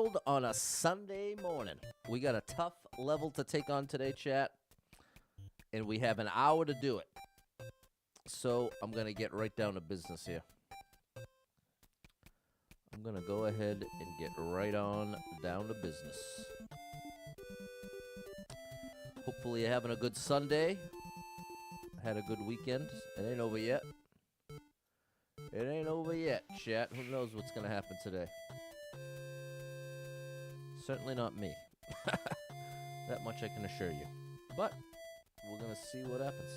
world on a Sunday morning. We got a tough level to take on today, chat, and we have an hour to do it. So I'm going to get right down to business here. I'm going to go ahead and get right on down to business. Hopefully you're having a good Sunday. Had a good weekend. It ain't over yet. It ain't over yet, chat. Who knows what's going to happen today? Certainly not me. That much I can assure you. But we're going to see what happens.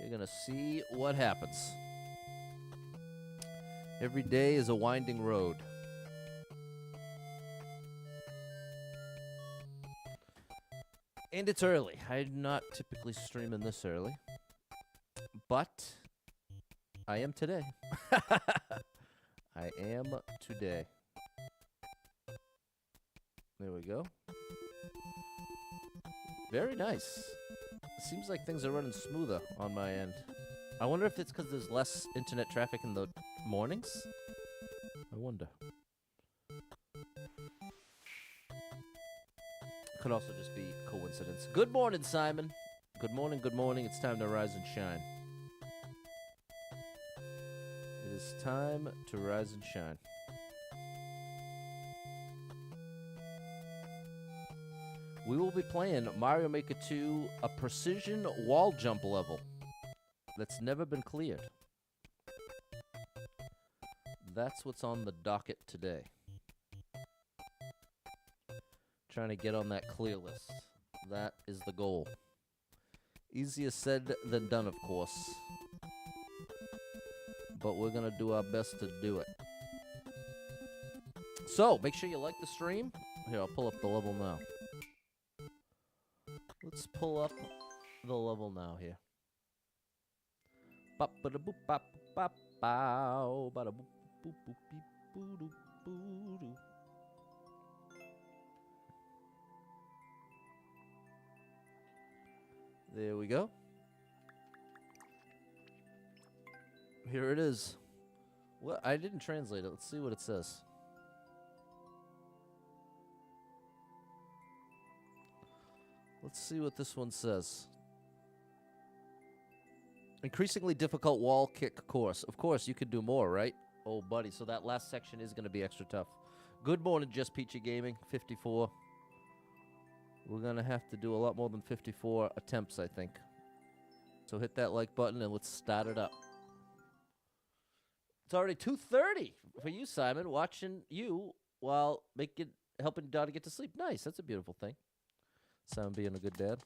We're going to see what happens. Every day is a winding road. And it's early. I'm not typically streaming this early. But I am today. I am today. There we go. Very nice. Seems like things are running smoother on my end. I wonder if it's because there's less internet traffic in the mornings? I wonder. Could also just be coincidence. Good morning, Simon. Good morning, good morning. It's time to rise and shine. It is time to rise and shine. We will be playing Mario Maker 2, a precision wall jump level that's never been cleared. That's what's on the docket today. Trying to get on that clear list. That is the goal. Easier said than done, of course. But we're going to do our best to do it. So, make sure you like the stream. Here, I'll pull up the level now. Let's pull up the level now here. There we go. Here it is. Well, I didn't translate it. Let's see what it says. Let's see what this one says. Increasingly difficult wall kick course. Of course, you could do more, right? Oh, buddy. So that last section is going to be extra tough. Good morning, Just Peachy Gaming. 54. We're going to have to do a lot more than 54 attempts, I think. So hit that like button and let's start it up. It's already 2:30 for you, Simon, watching you while helping your daughter get to sleep. Nice. That's a beautiful thing. Simon being a good dad.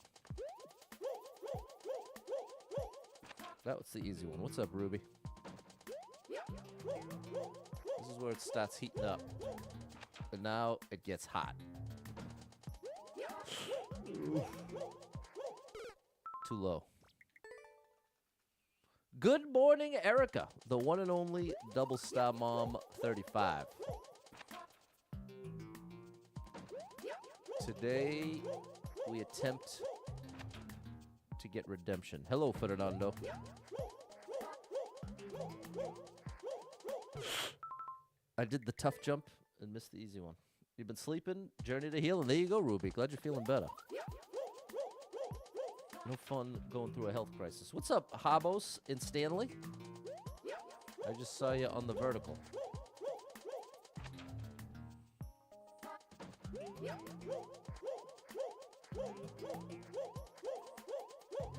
That was the easy one. What's up, Ruby? This is where it starts heating up. And now it gets hot. Too low. Good morning, Erica, the one and only Double Star Mom 35. Today, we attempt to get redemption. Hello, Fernando. I did the tough jump and missed the easy one. You've been sleeping, journey to healing. There you go, Ruby. Glad you're feeling better. No fun going through a health crisis. What's up, Habos in Stanley? I just saw you on the vertical.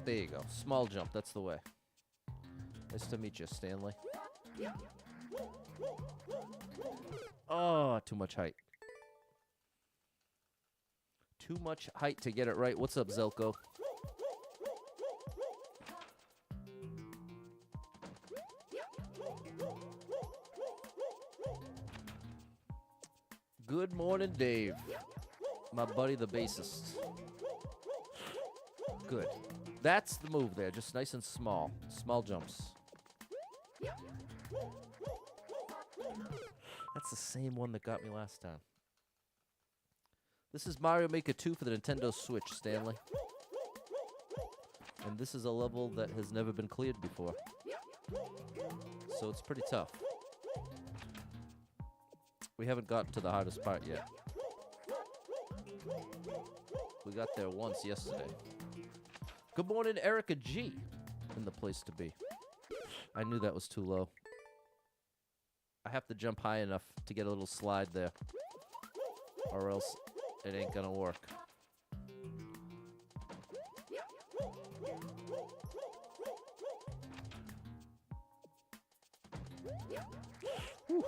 There you go. Small jump. That's the way. Nice to meet you, Stanley. Oh, too much height. Too much height to get it right. What's up, Zelko? Good morning, Dave. My buddy, the bassist. Good. That's the move there. Just nice and small. Small jumps. That's the same one that got me last time. This is Mario Maker 2 for the Nintendo Switch, Stanley. And this is a level that has never been cleared before. So it's pretty tough. We haven't gotten to the hardest part yet. We got there once yesterday. Good morning, Erica G. In the place to be. I knew that was too low. I have to jump high enough to get a little slide there. Or else it ain't gonna work. Whew.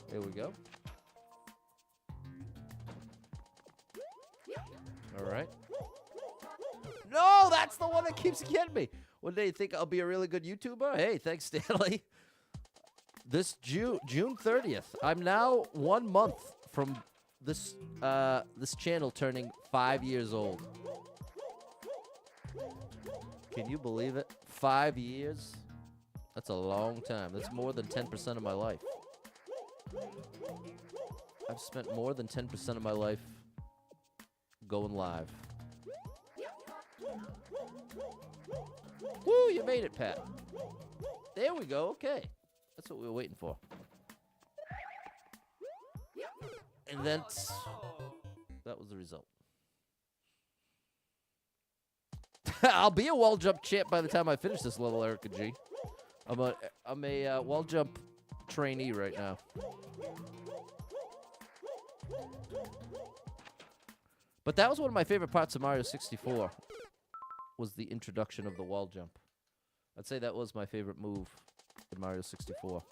There we go. All right. No, that's the one that keeps getting me. One day you think I'll be a really good YouTuber? Hey, thanks, Stanley. This June 30th, I'm now 1 month from this this channel turning 5 years old. Can you believe it? 5 years? That's a long time. That's more than 10% of my life. I've spent more than 10% of my life going live. Woo, you made it, Pat. There we go. Okay. That's what we were waiting for. And then that was the result. I'll be a wall jump champ by the time I finish this level, Erica G. I'm a wall jump trainee right now. But that was one of my favorite parts of Mario 64. Was the introduction of the wall jump. I'd say that was my favorite move in Mario 64.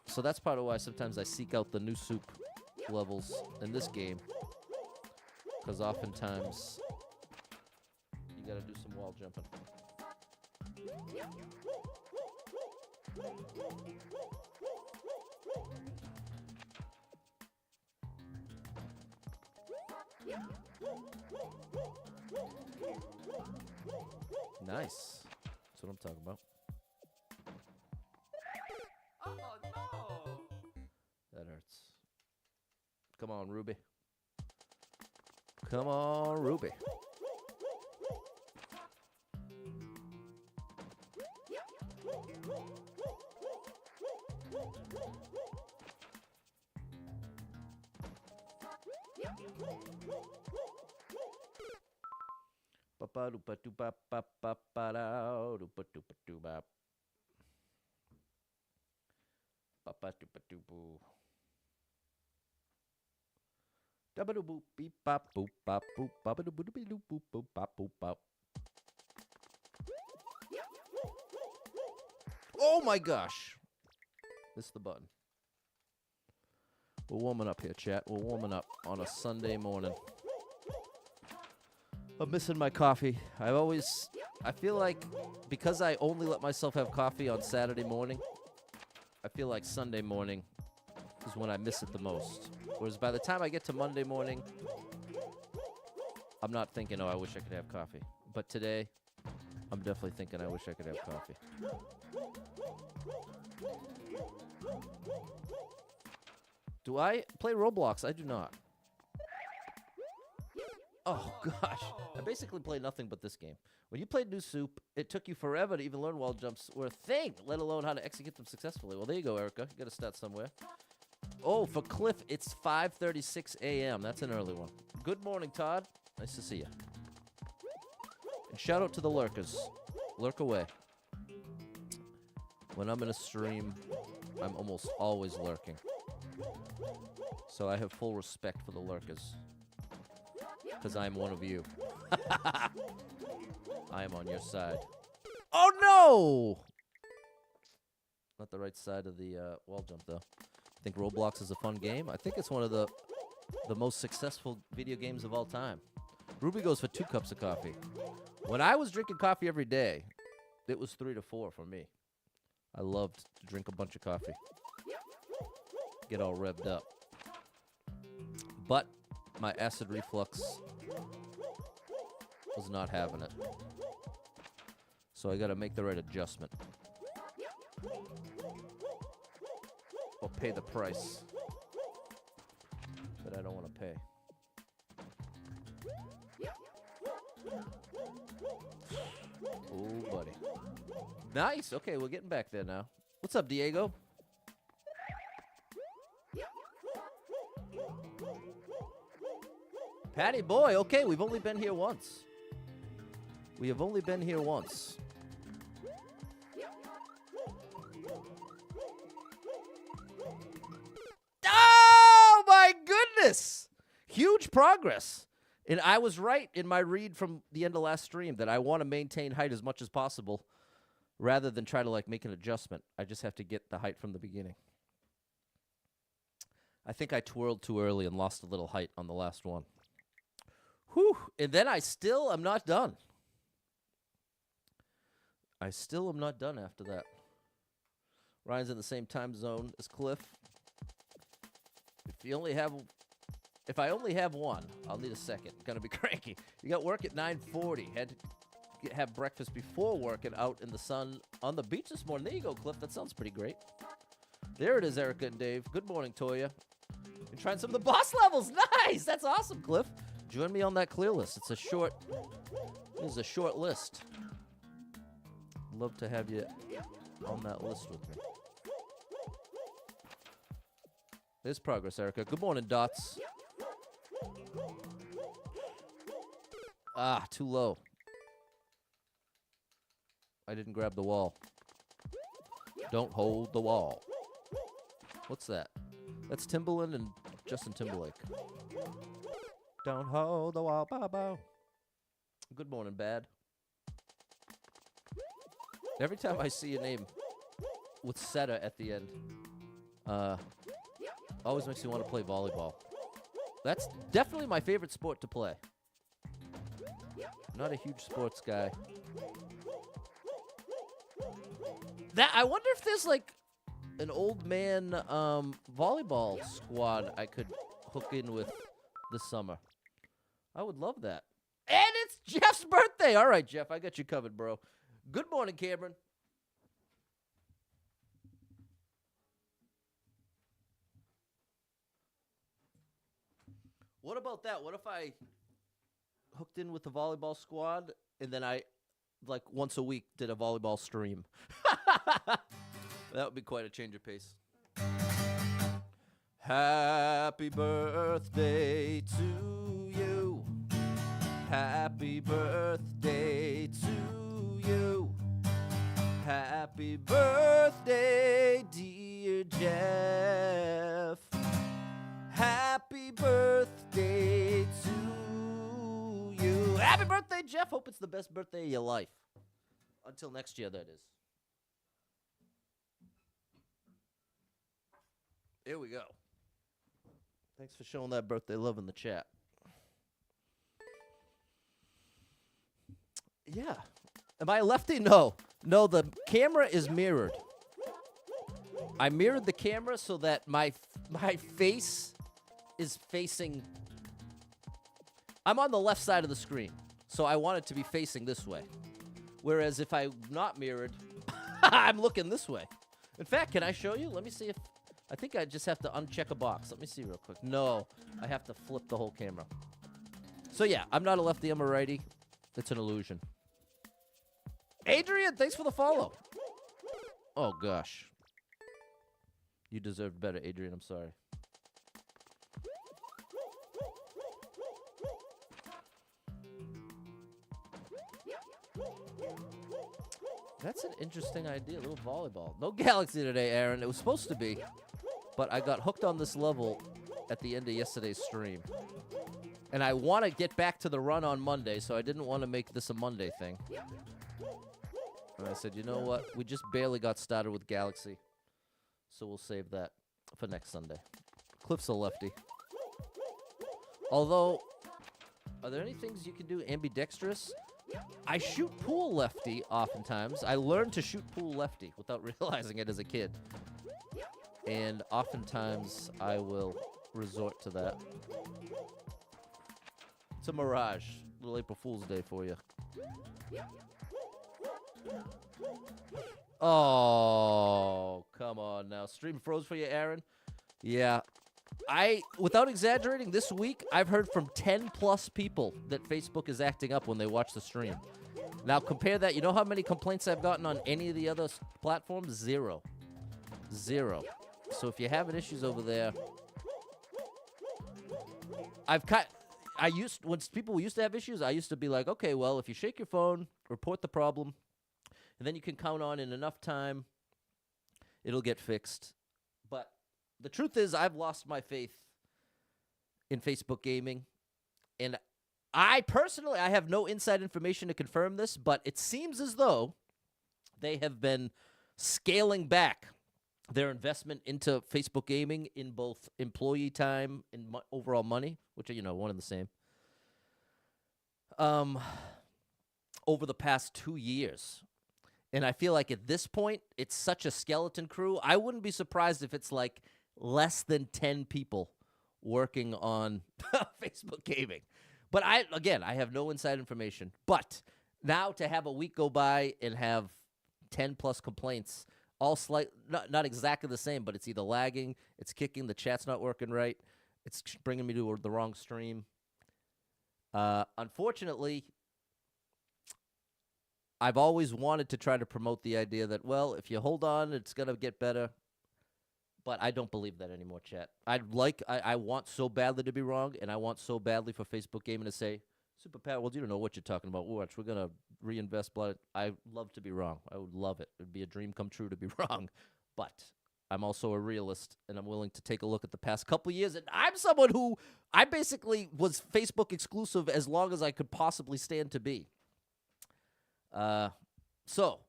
So that's part of why sometimes I seek out the new soup levels in this game. Because oftentimes you gotta do some wall jumping. Nice. That's what I'm talking about. Oh no! That hurts. Come on, Ruby. Come on, Ruby. Oh my gosh. Missed the button. We're warming up here, chat. We're warming up on a Sunday morning. I'm missing my coffee. I feel like because I only let myself have coffee on Saturday morning, I feel like Sunday morning is when I miss it the most. Whereas by the time I get to Monday morning, I'm not thinking, oh, I wish I could have coffee. But today, I'm definitely thinking I wish I could have coffee. Do I play Roblox? I do not. Oh, gosh. I basically play nothing but this game. When you played New Soup, it took you forever to even learn wall jumps were a thing, let alone how to execute them successfully. Well, there you go, Erica. You got to start somewhere. Oh, for Cliff, it's 5:36 a.m. That's an early one. Good morning, Todd. Nice to see you. And shout out to the lurkers. Lurk away. When I'm in a stream, I'm almost always lurking. So I have full respect for the lurkers. Because I'm one of you. I am on your side. Oh, no! Not the right side of the wall jump, though. I think Roblox is a fun game. I think it's one of the most successful video games of all time. Ruby goes for 2 cups of coffee. When I was drinking coffee every day, it was 3 to 4 for me. I loved to drink a bunch of coffee. Get all revved up. But my acid reflux was not having it. So I gotta make the right adjustment. Or pay the price that I don't want to pay. Oh, buddy. Nice. Okay, we're getting back there now. What's up, Diego? Patty boy. Okay, we've only been here once. We have only been here once. Oh, my goodness. Huge progress. And I was right in my read from the end of last stream that I want to maintain height as much as possible rather than try to, like, make an adjustment. I just have to get the height from the beginning. I think I twirled too early and lost a little height on the last one. Whew. And then I still am not done. I still am not done after that. Ryan's in the same time zone as Cliff. If I only have one, I'll need a second. Gonna be cranky. You got work at 9:40. Had to have breakfast before work and out in the sun on the beach this morning. There you go, Cliff. That sounds pretty great. There it is, Erica and Dave. Good morning, Toya. You're trying some of the boss levels. Nice. That's awesome, Cliff. Join me on that clear list. It's a short. This is a short list. Love to have you on that list with me. There's progress, Erica. Good morning, Dots. Ah, too low. I didn't grab the wall. Don't hold the wall. What's that? That's Timbaland and Justin Timberlake. Don't hold the wall, bow. Good morning, Bad. Every time I see a name with Seta at the end, always makes me want to play volleyball. That's definitely my favorite sport to play. Not a huge sports guy. I wonder if there's like an old man volleyball squad I could hook in with this summer. I would love that. And it's Jeff's birthday. All right, Jeff, I got you covered, bro. Good morning, Cameron. What about that? What if I hooked in with the volleyball squad and then I, like, once a week did a volleyball stream? That would be quite a change of pace. Happy birthday to you. Happy birthday to you. Happy birthday, dear Jeff. Happy birthday to you. Happy birthday, Jeff. Hope it's the best birthday of your life. Until next year, that is. Here we go. Thanks for showing that birthday love in the chat. Yeah. Am I a lefty? No. No, the camera is mirrored. I mirrored the camera so that my face is facing... I'm on the left side of the screen, so I want it to be facing this way. Whereas if I'm not mirrored, I'm looking this way. In fact, can I show you? Let me see if... I think I just have to uncheck a box. Let me see real quick. No, I have to flip the whole camera. So yeah, I'm not a lefty, I'm a righty. It's an illusion. Adrian, thanks for the follow. Oh, gosh. You deserved better, Adrian. I'm sorry. That's an interesting idea, a little volleyball. No Galaxy today, Aaron. It was supposed to be, but I got hooked on this level at the end of yesterday's stream. And I want to get back to the run on Monday, so I didn't want to make this a Monday thing. And I said, you know what? We just barely got started with Galaxy, so we'll save that for next Sunday. Cliff's a lefty. Although, are there any things you can do ambidextrous? I shoot pool lefty oftentimes. I learned to shoot pool lefty without realizing it as a kid. And oftentimes I will resort to that. It's a mirage. Little April Fool's Day for you. Oh, come on now. Stream froze for you, Aaron? Yeah. Without exaggerating, this week, I've heard from 10 plus people that Facebook is acting up when they watch the stream. Now compare that. You know how many complaints I've gotten on any of the other platforms? Zero. Zero. So if you're having issues over there, when people used to have issues, I used to be like, okay, well, if you shake your phone, report the problem, and then you can count on in enough time, it'll get fixed. But the truth is, I've lost my faith in Facebook gaming, and I personally, I have no inside information to confirm this, but it seems as though they have been scaling back their investment into Facebook gaming in both employee time and overall money, which are, one and the same, over the past 2 years. And I feel like at this point, it's such a skeleton crew. I wouldn't be surprised if it's like less than 10 people working on Facebook gaming. But I have no inside information. But now to have a week go by and have 10 plus complaints, all not exactly the same, but it's either lagging, it's kicking, the chat's not working right, it's bringing me to the wrong stream. Unfortunately, I've always wanted to try to promote the idea that, well, if you hold on, it's going to get better. But I don't believe that anymore, chat. I want so badly to be wrong, and I want so badly for Facebook gaming to say, Super Pat, well, you don't know what you're talking about. Watch, we're going to reinvest blood. I love to be wrong. I would love it. It would be a dream come true to be wrong. But I'm also a realist, and I'm willing to take a look at the past couple of years. And I'm someone who, I basically was Facebook exclusive as long as I could possibly stand to be. So,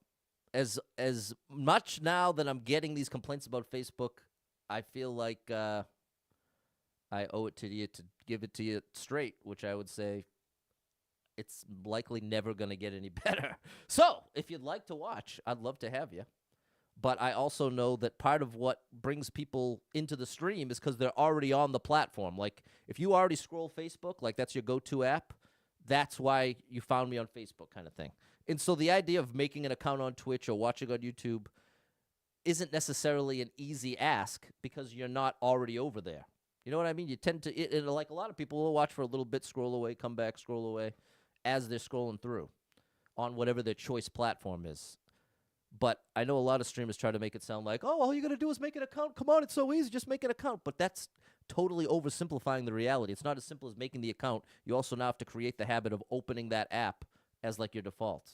as much now that I'm getting these complaints about Facebook, I feel like I owe it to you to give it to you straight, which I would say it's likely never going to get any better. So, if you'd like to watch, I'd love to have you. But I also know that part of what brings people into the stream is because they're already on the platform. Like, if you already scroll Facebook, like that's your go-to app, that's why you found me on Facebook kind of thing. And so the idea of making an account on Twitch or watching on YouTube isn't necessarily an easy ask because you're not already over there. You know what I mean? You tend to, like a lot of people will watch for a little bit, scroll away, come back, scroll away, as they're scrolling through on whatever their choice platform is. But I know a lot of streamers try to make it sound like, oh, all you got to do is make an account. Come on, it's so easy. Just make an account. But that's totally oversimplifying the reality. It's not as simple as making the account. You also now have to create the habit of opening that app as like your default.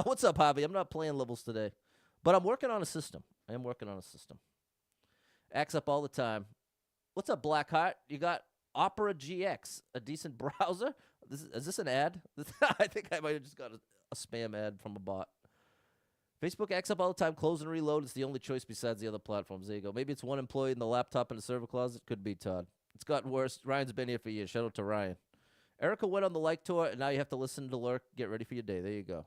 What's up, Hobby? I'm not playing levels today. But I'm working on a system. I am working on a system. Acts up all the time. What's up, Blackheart? You got Opera GX, a decent browser? Is this an ad? I think I might have just got a spam ad from a bot. Facebook acts up all the time, close and reload. It's the only choice besides the other platforms. There you go. Maybe it's one employee in the laptop in the server closet. Could be, Todd. It's gotten worse. Ryan's been here for years. Shout out to Ryan. Erica went on the like tour, and now you have to listen to Lurk. Get ready for your day. There you go.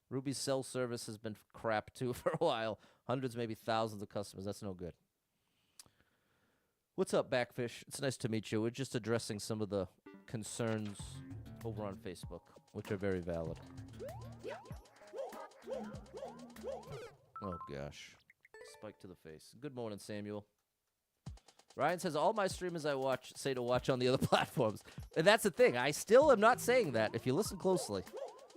Ruby's cell service has been crap, too, for a while. Hundreds, maybe thousands of customers. That's no good. What's up, Backfish? It's nice to meet you. We're just addressing some of the concerns over on Facebook, which are very valid. Oh, gosh. Spike to the face. Good morning, Samuel. Ryan says, all my streamers I watch say to watch on the other platforms. And that's the thing. I still am not saying that, if you listen closely.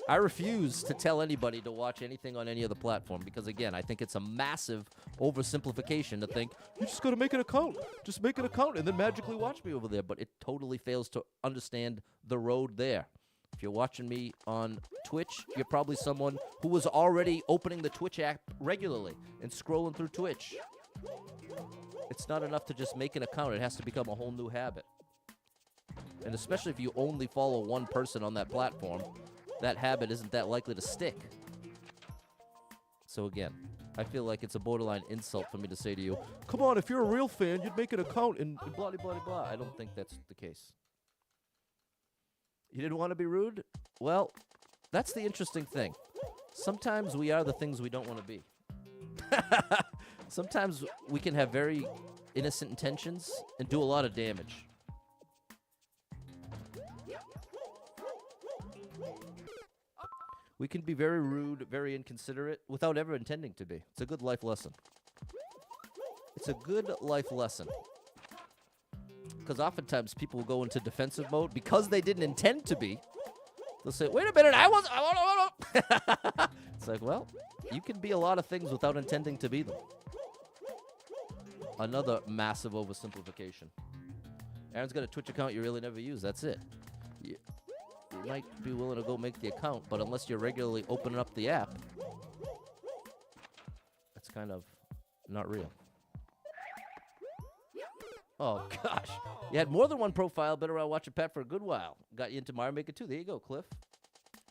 I refuse to tell anybody to watch anything on any other platform because, again, I think it's a massive oversimplification to think, you just got to make an account. Just make an account and then magically watch me over there. But it totally fails to understand the road there. If you're watching me on Twitch, you're probably someone who was already opening the Twitch app regularly and scrolling through Twitch. It's not enough to just make an account. It has to become a whole new habit. And especially if you only follow one person on that platform, that habit isn't that likely to stick. So again, I feel like it's a borderline insult for me to say to you, come on, if you're a real fan, you'd make an account and blah, blah, blah, blah. I don't think that's the case. You didn't want to be rude? Well, that's the interesting thing. Sometimes we are the things we don't want to be. Sometimes we can have very innocent intentions and do a lot of damage. We can be very rude, very inconsiderate, without ever intending to be. It's a good life lesson. It's a good life lesson. Because oftentimes people will go into defensive mode because they didn't intend to be. They'll say, wait a minute, It's like, well, you can be a lot of things without intending to be them. Another massive oversimplification. Aaron's got a Twitch account you really never use. That's it. You might be willing to go make the account, but unless you're regularly opening up the app, that's kind of not real. Oh, gosh. You had more than one profile. Been around watching Pat for a good while. Got you into Mario Maker 2. There you go, Cliff.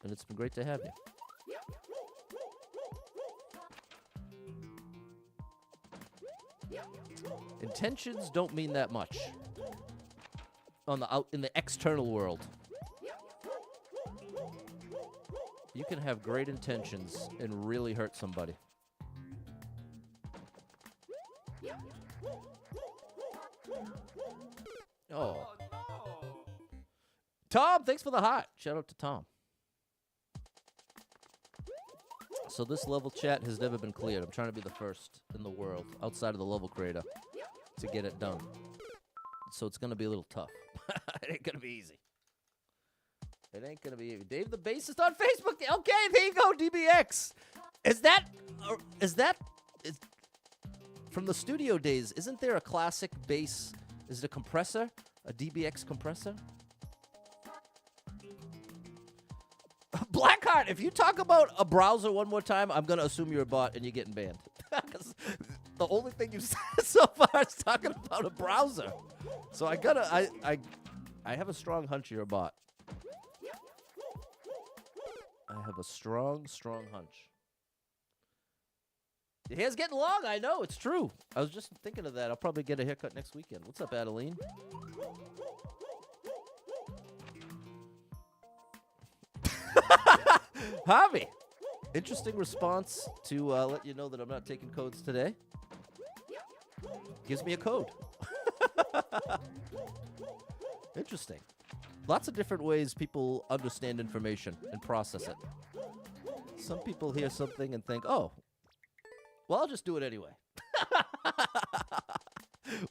And it's been great to have you. Intentions don't mean that much in the external world. You can have great intentions and really hurt somebody. Oh. No. Tom, thanks for the heart. Shout out to Tom. So this level, chat, has never been cleared. I'm trying to be the first in the world, outside of the level creator, to get it done. So it's going to be a little tough. It ain't going to be easy. It ain't going to be easy. Dave the Bassist on Facebook. Okay, there you go, DBX. Is from the studio days, isn't there a classic bass? Is it a compressor? A DBX compressor? Blackheart, if you talk about a browser one more time, I'm going to assume you're a bot and you're getting banned. Because the only thing you've said so far is talking about a browser. So I have a strong hunch you're a bot. I have a strong hunch. Your hair's getting long, I know, it's true. I was just thinking of that. I'll probably get a haircut next weekend. What's up, Adeline? Javi, interesting response to let you know that I'm not taking codes today. Gives me a code. Interesting. Lots of different ways people understand information and process it. Some people hear something and think, oh, well, I'll just do it anyway.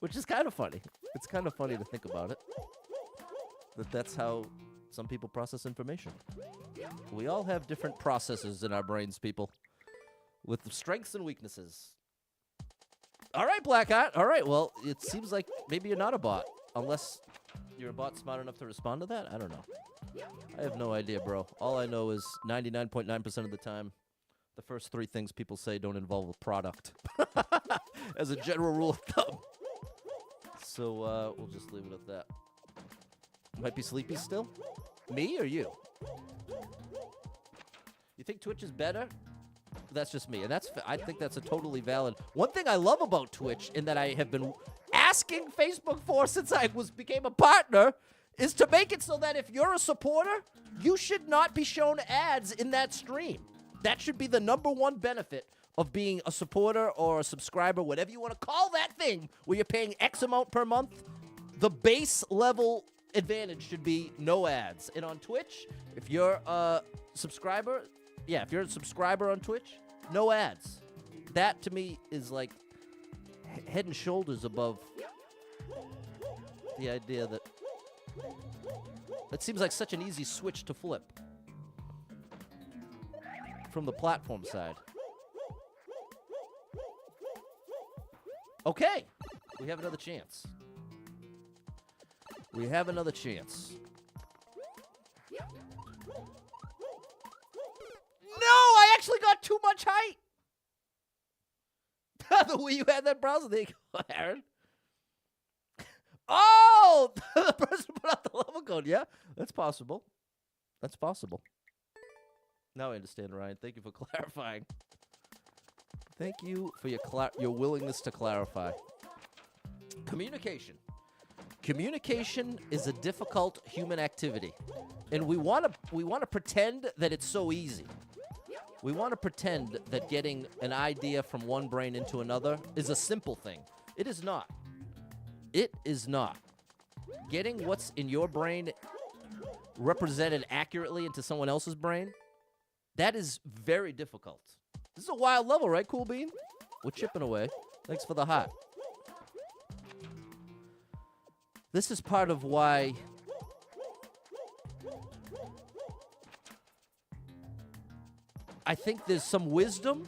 Which is kind of funny. It's kind of funny to think about it. That's how some people process information. We all have different processes in our brains, people, with strengths and weaknesses. All right, Black Hat. All right, well, it seems like maybe you're not a bot, unless you're a bot smart enough to respond to that. I don't know. I have no idea, bro. All I know is 99.9% of the time, the first three things people say don't involve a product, as a general rule of thumb. So we'll just leave it at that. Might be sleepy still? Me or you? You think Twitch is better? That's just me, and I think that's a totally valid. One thing I love about Twitch, and that I have been asking Facebook for since I became a partner, is to make it so that if you're a supporter, you should not be shown ads in that stream. That should be the number one benefit of being a supporter or a subscriber, whatever you want to call that thing, where you're paying X amount per month. The base level advantage should be no ads. And on Twitch, if you're a subscriber, if you're a subscriber on Twitch, no ads. That to me is like head and shoulders above the idea that it seems like such an easy switch to flip from the platform side. Okay, we have another chance. We have another chance. No, I actually got too much height. The way you had that browser, there you go, Aaron. Oh, the person put out the level code. Yeah, that's possible. That's possible. Now I understand, Ryan. Thank you for clarifying. Thank you for your willingness to clarify. Communication. Communication is a difficult human activity, and we want to pretend that it's so easy. We want to pretend that getting an idea from one brain into another is a simple thing. It is not. It is not. Getting what's in your brain represented accurately into someone else's brain, that is very difficult. This is a wild level, right, Cool Bean? We're chipping away. Thanks for the hot. This is part of why I think there's some wisdom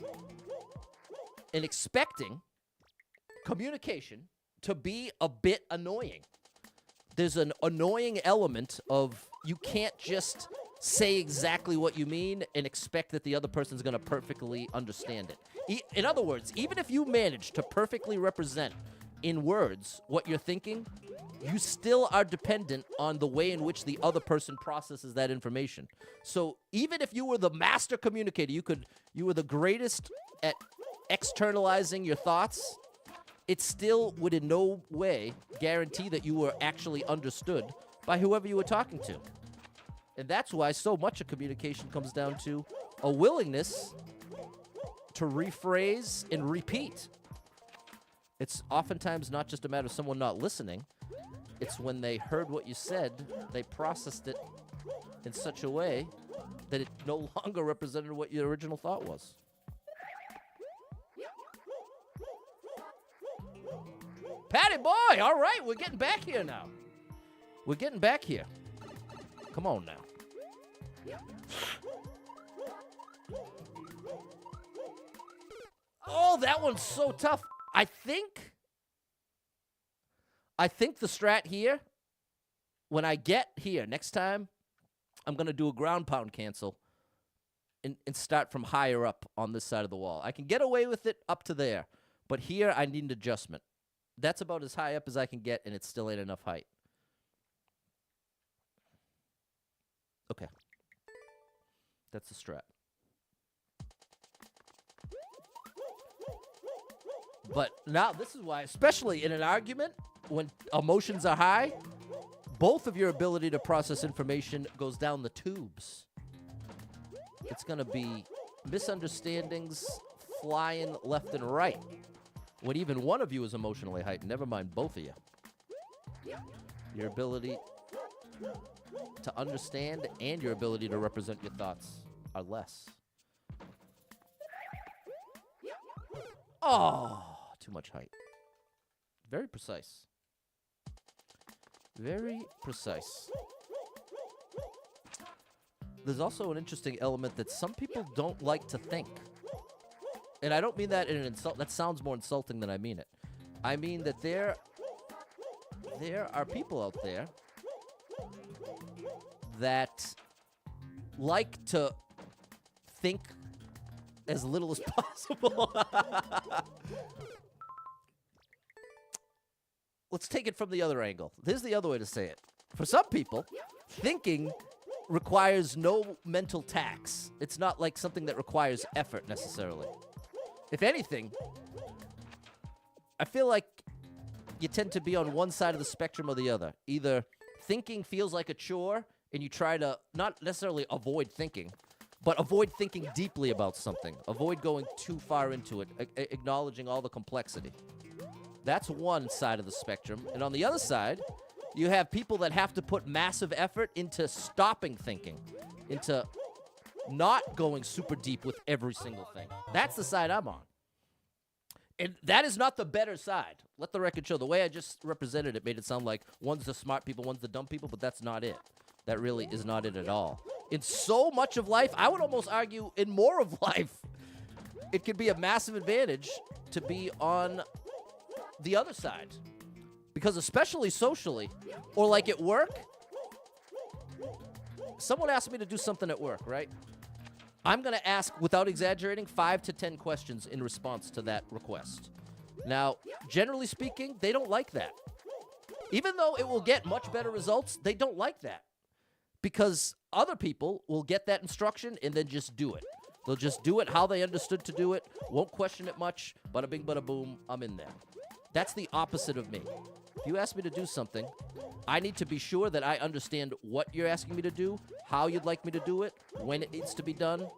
in expecting communication to be a bit annoying. There's an annoying element of you can't just say exactly what you mean and expect that the other person's going to perfectly understand it. In other words, even if you manage to perfectly represent in words what you're thinking, you still are dependent on the way in which the other person processes that information. So even if you were the master communicator, you were the greatest at externalizing your thoughts, it still would in no way guarantee that you were actually understood by whoever you were talking to. And that's why so much of communication comes down to a willingness to rephrase and repeat. It's oftentimes not just a matter of someone not listening. It's when they heard what you said, they processed it in such a way that it no longer represented what your original thought was. Patty boy, all right, we're getting back here now. We're getting back here. Come on now. Oh, that one's so tough. I think the strat here, when I get here next time, I'm going to do a ground pound cancel and start from higher up on this side of the wall. I can get away with it up to there, but here I need an adjustment. That's about as high up as I can get, and it still ain't enough height. Okay. That's the strat. But now this is why, especially in an argument, when emotions are high, both of your ability to process information goes down the tubes. It's going to be misunderstandings flying left and right. When even one of you is emotionally heightened, never mind both of you. Your ability to understand and your ability to represent your thoughts are less. Oh, too much height. Very precise. Very precise. There's also an interesting element that some people don't like to think. And I don't mean that in an insult. That sounds more insulting than I mean it. I mean that there are people out there that like to think as little as possible. Let's take it from the other angle. Here's the other way to say it. For some people, thinking requires no mental tax. It's not like something that requires effort necessarily. If anything, I feel like you tend to be on one side of the spectrum or the other. Either thinking feels like a chore and you try to not necessarily avoid thinking, but avoid thinking deeply about something. Avoid going too far into it, acknowledging all the complexity. That's one side of the spectrum. And on the other side, you have people that have to put massive effort into stopping thinking, into not going super deep with every single thing. That's the side I'm on. And that is not the better side. Let the record show. The way I just represented it made it sound like one's the smart people, one's the dumb people, but that's not it. That really is not it at all. In so much of life, I would almost argue in more of life, it could be a massive advantage to be on the other side. Because especially socially, or like at work, someone asked me to do something at work, right? I'm going to ask, without exaggerating, 5 to 10 questions in response to that request. Now, generally speaking, they don't like that. Even though it will get much better results, they don't like that. Because other people will get that instruction and then just do it. They'll just do it how they understood to do it, won't question it much, bada bing, bada boom, I'm in there. That's the opposite of me. If you ask me to do something, I need to be sure that I understand what you're asking me to do, how you'd like me to do it, when it needs to be done,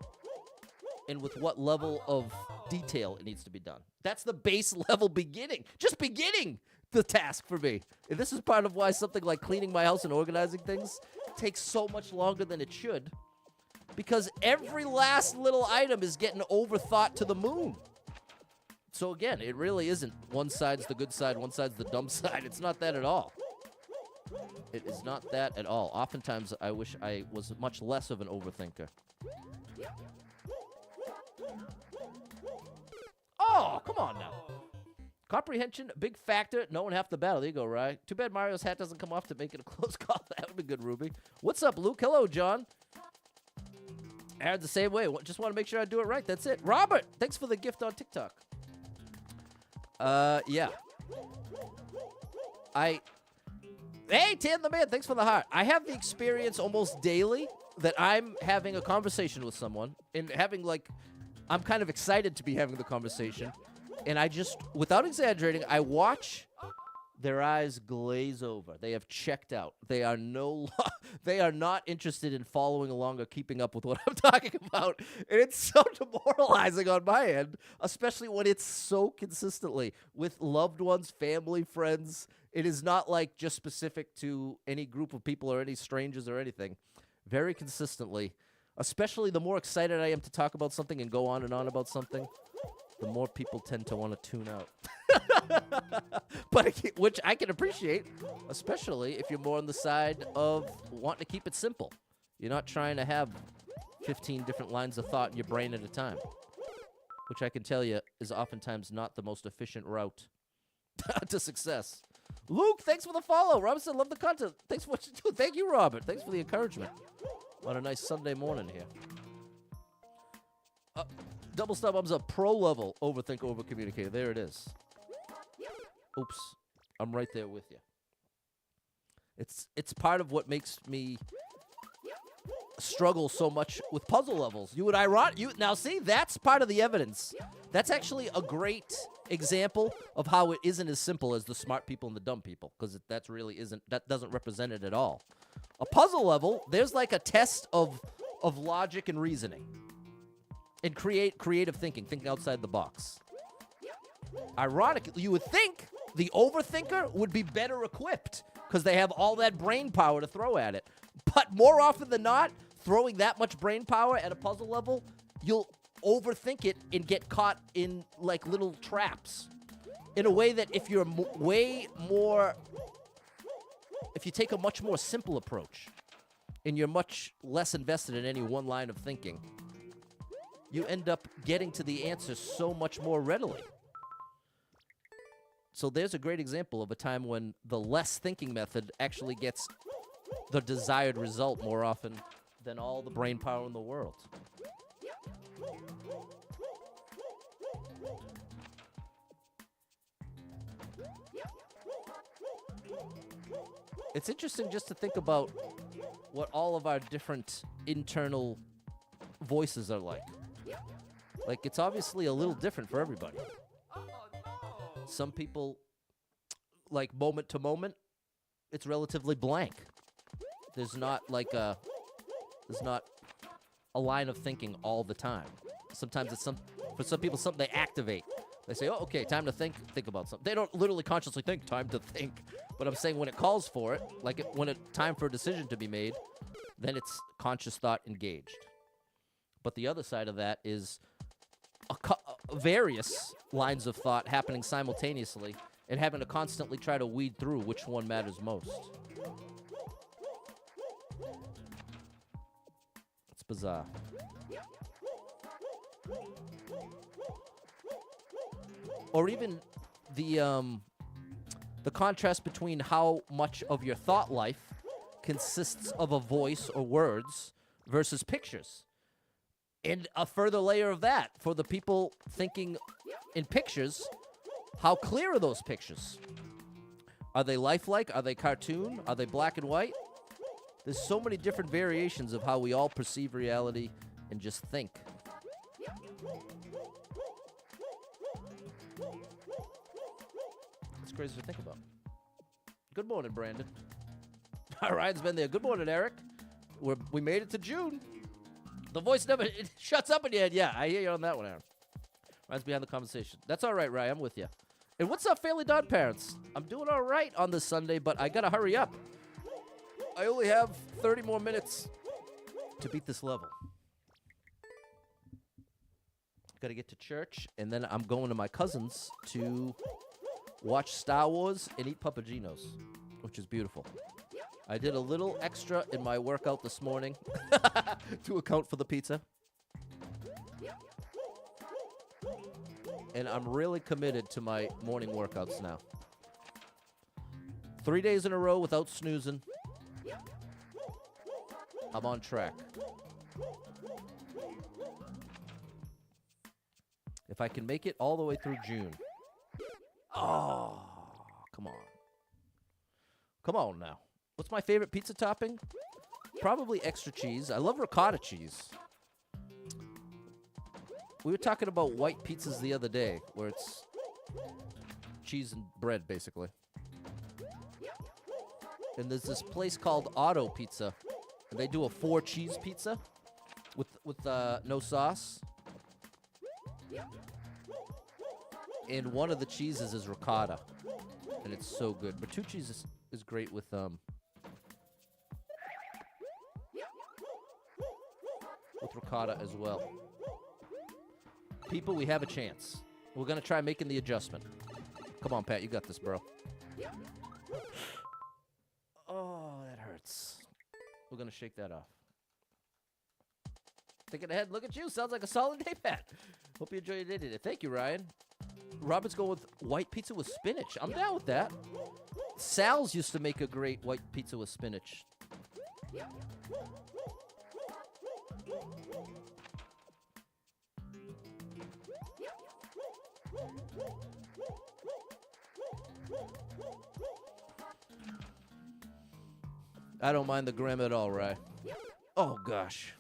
and with what level of detail it needs to be done. That's the base level beginning. Just beginning the task for me. And this is part of why something like cleaning my house and organizing things takes so much longer than it should. Because every last little item is getting overthought to the moon. So again, it really isn't one side's the good side, one side's the dumb side. It's not that at all. It is not that at all. Oftentimes, I wish I was much less of an overthinker. Oh, come on now. Comprehension, big factor, knowing half the battle. There you go, right? Too bad Mario's hat doesn't come off to make it a close call. That would be good, Ruby. What's up, Luke? Hello, John. Aaron's the same way. Just want to make sure I do it right. That's it. Robert, thanks for the gift on TikTok. Yeah. Hey, Tan the Man, thanks for the heart. I have the experience almost daily that I'm having a conversation with someone and having, like, I'm kind of excited to be having the conversation. And I just, without exaggerating, I watch their eyes glaze over. They have checked out. They are they are not interested in following along or keeping up with what I'm talking about. And it's so demoralizing on my end, especially when it's so consistently with loved ones, family, friends. It is not like just specific to any group of people or any strangers or anything. Very consistently, especially the more excited I am to talk about something and go on and on about something, the more people tend to want to tune out. Which I can appreciate, especially if you're more on the side of wanting to keep it simple. You're not trying to have 15 different lines of thought in your brain at a time, which I can tell you is oftentimes not the most efficient route to success. Luke, thanks for the follow. Robinson, love the content. Thanks for what you do. Thank you, Robert. Thanks for the encouragement on a nice Sunday morning here. Double stop thumbs up. Pro level overthink, overcommunicator. There it is. Oops. I'm right there with you. It's part of what makes me struggle so much with puzzle levels. Now see, that's part of the evidence. That's actually a great example of how it isn't as simple as the smart people and the dumb people, because that doesn't represent it at all. A puzzle level, there's like a test of logic and reasoning. And creative thinking outside the box. Ironically, you would think the overthinker would be better equipped because they have all that brain power to throw at it. But more often than not, throwing that much brain power at a puzzle level, you'll overthink it and get caught in like little traps. In a way that if you're if you take a much more simple approach and you're much less invested in any one line of thinking, you end up getting to the answer so much more readily. So there's a great example of a time when the less thinking method actually gets the desired result more often than all the brain power in the world. It's interesting just to think about what all of our different internal voices are like. Like, it's obviously a little different for everybody. Oh, no. Some people, like, moment to moment, it's relatively blank. There's not a line of thinking all the time. Sometimes for some people, something they activate. They say, oh, okay, time to think about something. They don't literally consciously think, time to think. But I'm saying when it calls for it, like when it's time for a decision to be made, then it's conscious thought engaged. But the other side of that is various lines of thought happening simultaneously and having to constantly try to weed through which one matters most. It's bizarre. Or even the contrast between how much of your thought life consists of a voice or words versus pictures. And a further layer of that, for the people thinking in pictures, how clear are those pictures? Are they lifelike? Are they cartoon? Are they black and white? There's so many different variations of how we all perceive reality and just think. It's crazy to think about. Good morning, Brandon. Ryan's been there. Good morning, Eric. We made it to June. The voice never shuts up in your head. Yeah, I hear you on that one, Aaron. Ryan's behind the conversation. That's all right, Ryan. I'm with you. And what's up, Family Dog Parents? I'm doing all right on this Sunday, but I got to hurry up. I only have 30 more minutes to beat this level. Got to get to church, and then I'm going to my cousin's to watch Star Wars and eat Papagenos, which is beautiful. I did a little extra in my workout this morning to account for the pizza. And I'm really committed to my morning workouts now. 3 days in a row without snoozing. I'm on track. If I can make it all the way through June. Oh, come on. Come on now. What's my favorite pizza topping? Probably extra cheese. I love ricotta cheese. We were talking about white pizzas the other day, where it's cheese and bread, basically. And there's this place called Auto Pizza. And they do a 4-cheese pizza with no sauce. And one of the cheeses is ricotta. And it's so good. But 2 cheese is great with ricotta as well. People, we have a chance. We're going to try making the adjustment. Come on, Pat. You got this, bro. Oh, that hurts. We're going to shake that off. Thinking ahead. Look at you. Sounds like a solid day, Pat. Hope you enjoy your day today. Thank you, Ryan. Robert's going with white pizza with spinach. I'm down with that. Sal's used to make a great white pizza with spinach. I don't mind the grammar at all, Rye. Oh, gosh.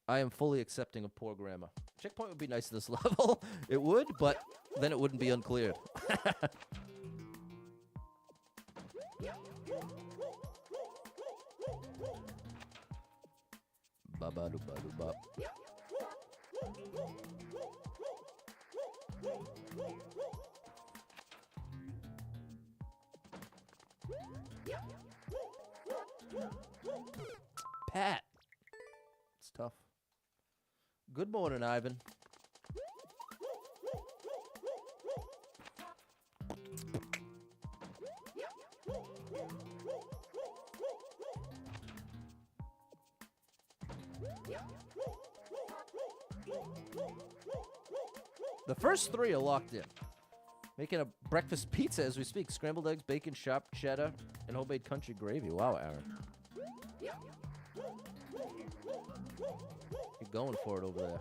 I am fully accepting of poor grammar. Checkpoint would be nice at this level. It would, but then it wouldn't be uncleared. Ba-ba-do-ba-do-bop. Pat. It's tough. Good morning, Ivan. The first 3 are locked in. Making a breakfast pizza as we speak. Scrambled eggs, bacon, chopped cheddar, and homemade country gravy. Wow, Aaron. You're going for it over there.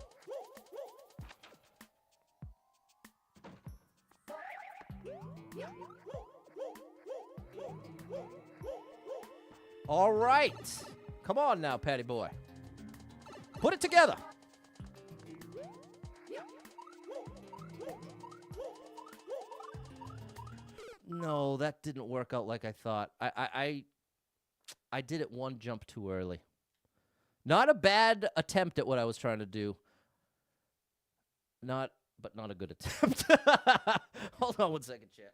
All right. Come on now, Patty boy. Put it together. No, that didn't work out like I thought. I did it 1 jump too early. Not a bad attempt at what I was trying to do. But not a good attempt. Hold on 1 second, chat.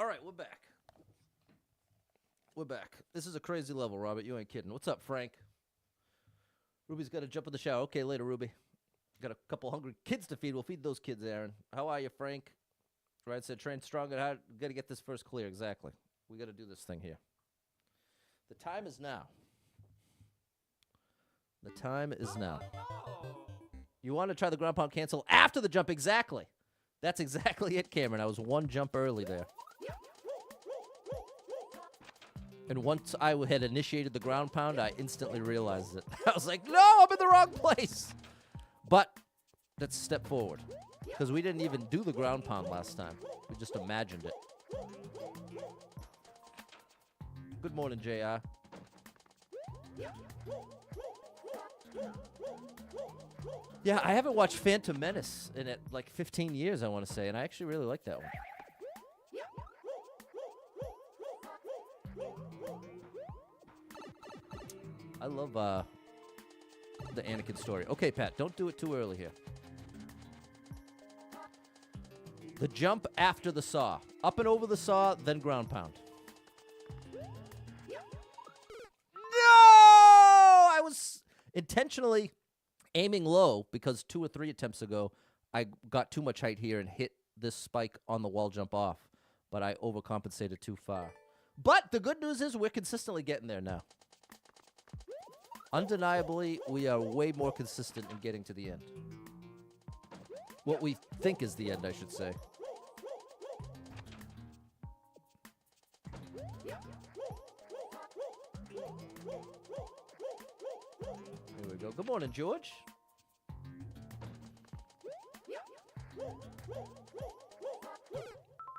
All right, we're back. We're back. This is a crazy level, Robert. You ain't kidding. What's up, Frank? Ruby's got to jump in the shower. Okay, later, Ruby. Got a couple hungry kids to feed. We'll feed those kids, Aaron. How are you, Frank? Right, said train strong and hard. Got to get this first clear. Exactly. We got to do this thing here. The time is now. The time is now. You want to try the ground pound cancel after the jump? Exactly. That's exactly it, Cameron. I was one jump early there. And once I had initiated the ground pound, I instantly realized it. I was like, no, I'm in the wrong place. But that's a step forward. Because we didn't even do the ground pound last time. We just imagined it. Good morning, JR. Yeah, I haven't watched Phantom Menace in like 15 years, I want to say, and I actually really like that one. I love the Anakin story. Okay, Pat, don't do it too early here. The jump after the saw. Up and over the saw, then ground pound. No! I was intentionally aiming low because 2 or 3 attempts ago, I got too much height here and hit this spike on the wall jump off, but I overcompensated too far. But the good news is we're consistently getting there now. Undeniably, we are way more consistent in getting to the end. What we think is the end, I should say. Here we go. Good morning, George.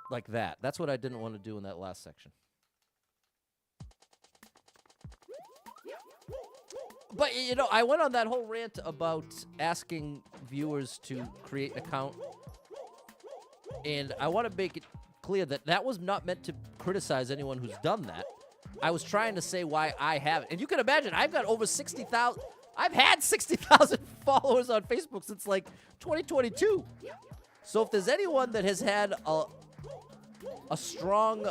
Like that. That's what I didn't want to do in that last section. But, you know, I went on that whole rant about asking viewers to create an account. And I want to make it clear that that was not meant to criticize anyone who's done that. I was trying to say why I haven't. And you can imagine, I've got over 60,000. I've had 60,000 followers on Facebook since, like, 2022. So if there's anyone that has had a strong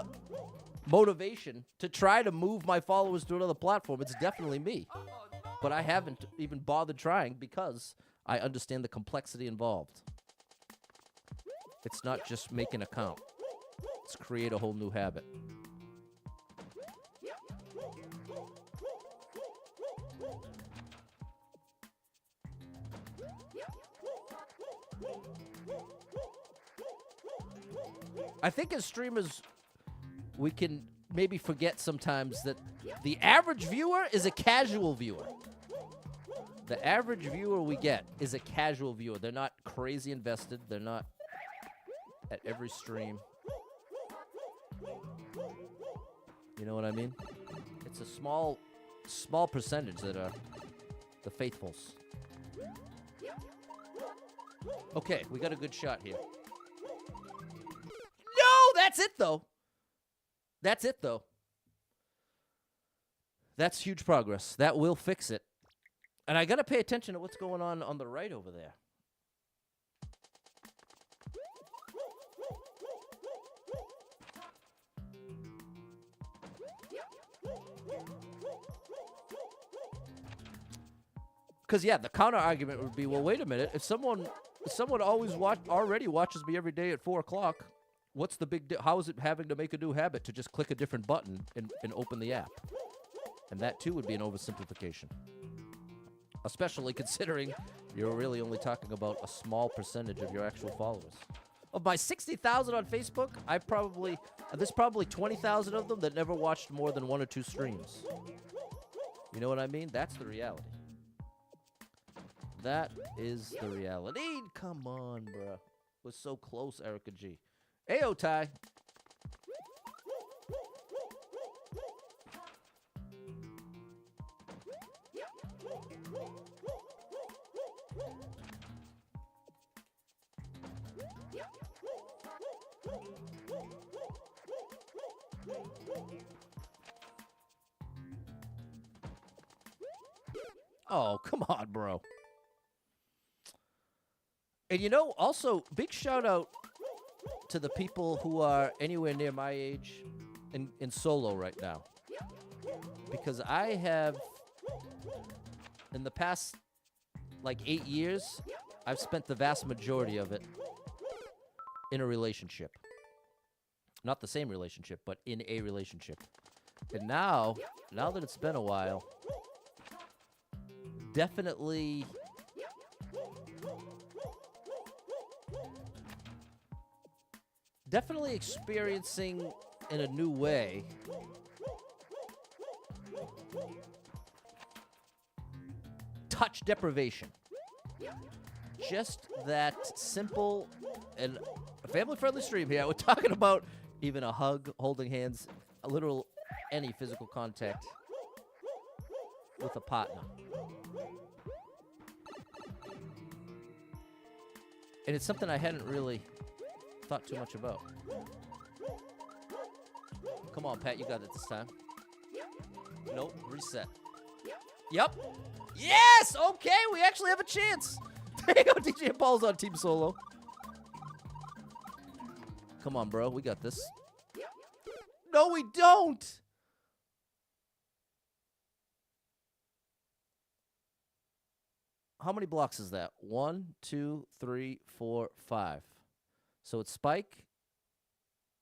motivation to try to move my followers to another platform, it's definitely me. But I haven't even bothered trying because I understand the complexity involved. It's not just make an account. It's create a whole new habit. I think as streamers, we can maybe forget sometimes that the average viewer is a casual viewer. The average viewer we get is a casual viewer. They're not crazy invested. They're not at every stream. You know what I mean? It's a small percentage that are the faithfuls. Okay, we got a good shot here. No, that's it, though. That's it, though. That's huge progress. That will fix it. And I got to pay attention to what's going on the right over there. Because, yeah, the counter argument would be, well, wait a minute. If someone already watches me every day at 4 o'clock, what's the big deal? How is it having to make a new habit to just click a different button and open the app? And that, too, would be an oversimplification. Especially considering you're really only talking about a small percentage of your actual followers. Of my 60,000 on Facebook, there's probably 20,000 of them that never watched more than 1 or 2 streams. You know what I mean? That's the reality. That is the reality. Come on, bruh. We're so close, Erica G. Ayo, Ty. Oh, come on, bro. And you know, also, big shout out to the people who are anywhere near my age in solo right now. Because I have, in the past, like 8 years, I've spent the vast majority of it in a relationship. Not the same relationship, but in a relationship. And now that it's been a while, definitely experiencing in a new way touch deprivation. Just that simple and family-friendly stream here. We're talking about even a hug, holding hands, a literal any physical contact with a partner. And it's something I hadn't really thought too much about. Come on, Pat, you got it this time. Nope, reset. Yep. Yes! Okay, we actually have a chance. There you go, DJ Paul's on Team Solo. Come on, bro, we got this. No, we don't! How many blocks is that? 1, 2, 3, 4, 5. So it's spike,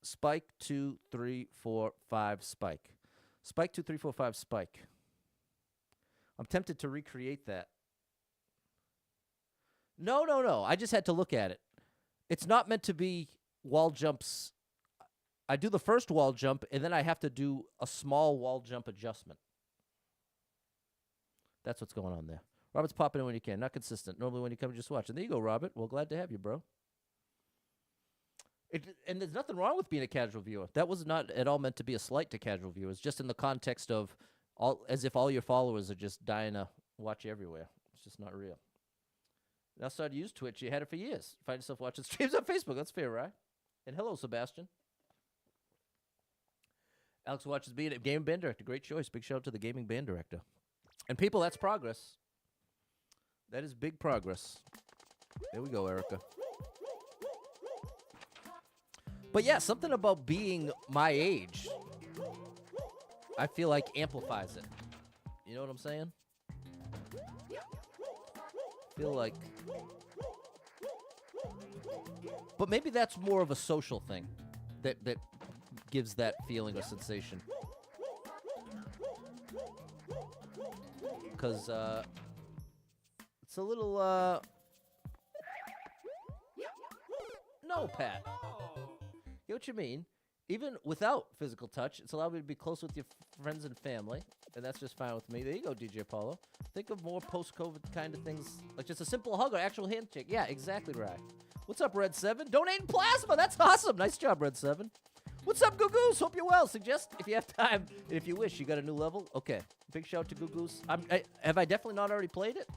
spike, 2, 3, 4, 5, spike. Spike, 2, 3, 4, 5, spike. I'm tempted to recreate that. No, no, no. I just had to look at it. It's not meant to be wall jumps. I do the first wall jump, and then I have to do a small wall jump adjustment. That's what's going on there. Robert's popping in when you can. Not consistent. Normally when you come, just watch. And there you go, Robert. Well, glad to have you, bro. And there's nothing wrong with being a casual viewer. That was not at all meant to be a slight to casual viewers, just in the context of as if all your followers are just dying to watch you everywhere. It's just not real. Now started to use Twitch. You had it for years. Find yourself watching streams on Facebook. That's fair, right? And hello, Sebastian. Alex watches being a gaming band director. Great choice. Big shout out to the gaming band director. And people, that's progress. That is big progress. There we go, Erica. But yeah, something about being my age, I feel like amplifies it. You know what I'm saying? Feel like. But maybe that's more of a social thing that gives that feeling or sensation. Because it's a little no, Pat. You know what you mean? Even without physical touch, it's allowed me to be close with your friends and family, and that's just fine with me. There you go, DJ Apollo. Think of more post-COVID kind of things, like just a simple hug or actual handshake. Yeah, exactly right. What's up, Red7? Donating plasma. That's awesome. Nice job, Red7. What's up, Goo Goose? Hope you're well. Suggest if you have time and if you wish, you got a new level. Okay. Big shout out to Goo Goose. Have I definitely not already played it?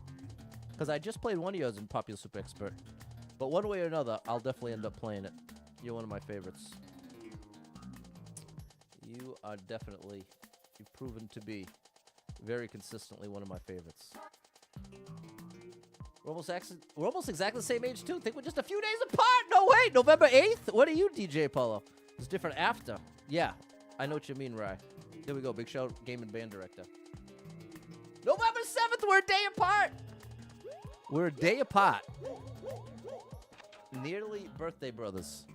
Because I just played one of yours in Popular Super Expert. But one way or another, I'll definitely end up playing it. You're one of my favorites. You are definitely, you've proven to be very consistently one of my favorites. We're almost exactly the same age, too. Think we're just a few days apart. No way. November 8th? What are you, DJ Apollo? It's different after. Yeah, I know what you mean, Rye. Here we go. Big shout, game and band director. November 7th, we're a day apart. We're a day apart. Nearly birthday brothers.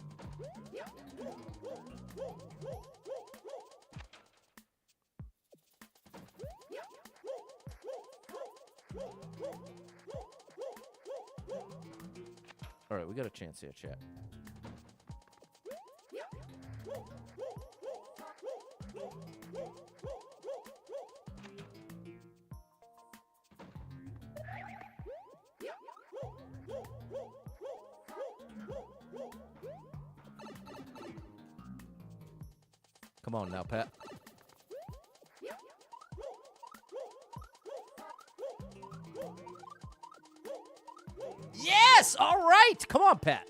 All right, we got a chance here, chat. Come on now, Pat. Yes! All right! Come on, Pat.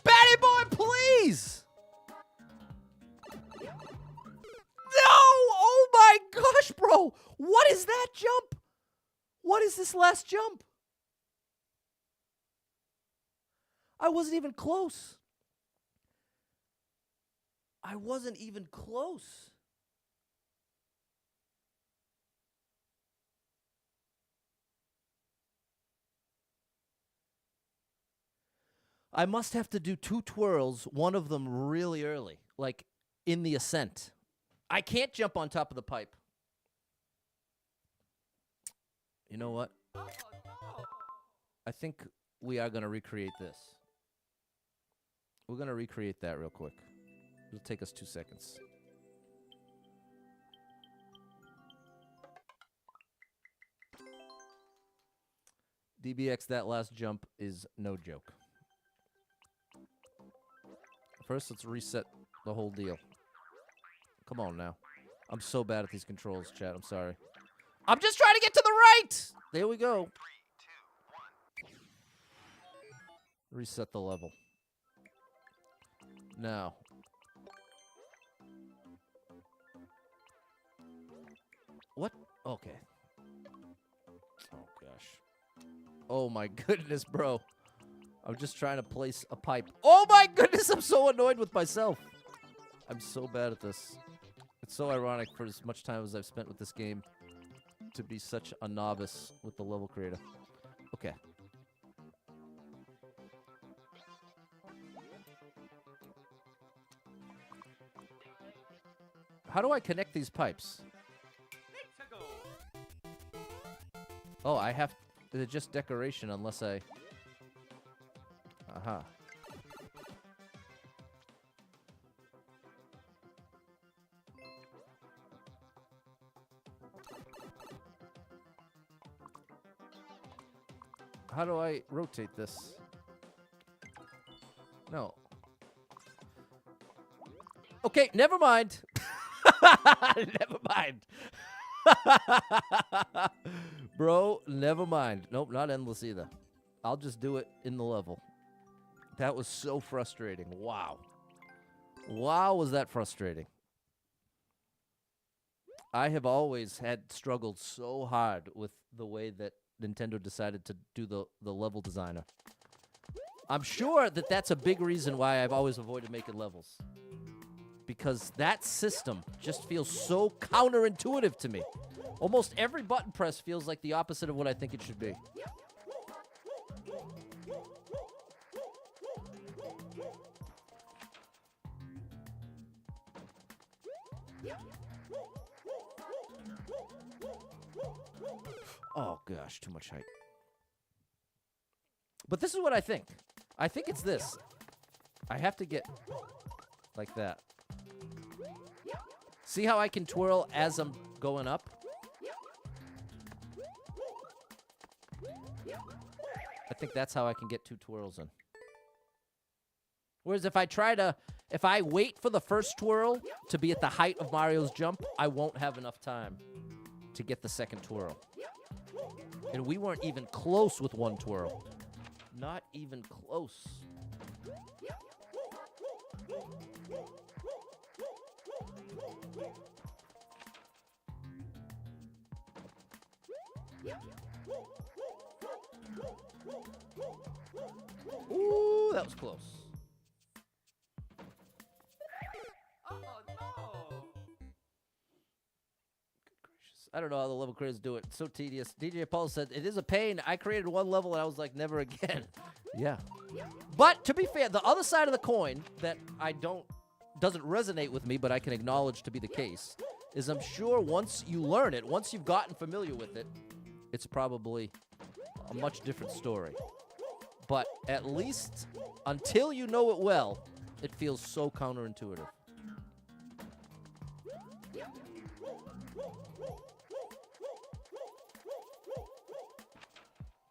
Batty boy, please! is that jump? What is this last jump? I wasn't even close. I wasn't even close. I must have to do 2 twirls, one of them really early, like in the ascent. I can't jump on top of the pipe. You know what? Oh no! I think we are going to recreate this. We're going to recreate that real quick. It'll take us 2 seconds. DBX, that last jump is no joke. First, let's reset the whole deal. Come on now. I'm so bad at these controls, chat. I'm sorry. I'm just trying to get to the right! There we go. 3, 2, 1. Reset the level. Now. What? Okay. Oh, gosh. Oh, my goodness, bro. I'm just trying to place a pipe. Oh, my goodness. I'm so annoyed with myself. I'm so bad at this. It's so ironic for as much time as I've spent with this game to be such a novice with the level creator. Okay. How do I connect these pipes? Let's go. Oh, I have... They're just decoration unless I... Aha. How do I rotate this? No. Okay, never mind. Never mind. Bro, never mind. Nope, not endless either. I'll just do it in the level. That was so frustrating. Wow. Wow, was that frustrating. I have always struggled so hard with the way that Nintendo decided to do the level designer. I'm sure that that's a big reason why I've always avoided making levels. Because that system just feels so counterintuitive to me. Almost every button press feels like the opposite of what I think it should be. Oh, gosh, too much height. But this is what I think. I think it's this. I have to get like that. See how I can twirl as I'm going up? I think that's how I can get 2 twirls in. Whereas if I wait for the first twirl to be at the height of Mario's jump, I won't have enough time to get the second twirl. And we weren't even close with 1 twirl. Not even close. Ooh, that was close. Oh no! I don't know how the level creators do it. It's so tedious. DJ Paul said, it is a pain. I created 1 level and I was like, never again. Yeah. But to be fair, the other side of the coin that doesn't resonate with me, but I can acknowledge to be the case, is I'm sure once you learn it, once you've gotten familiar with it, it's probably a much different story. But at least until you know it well, it feels so counterintuitive.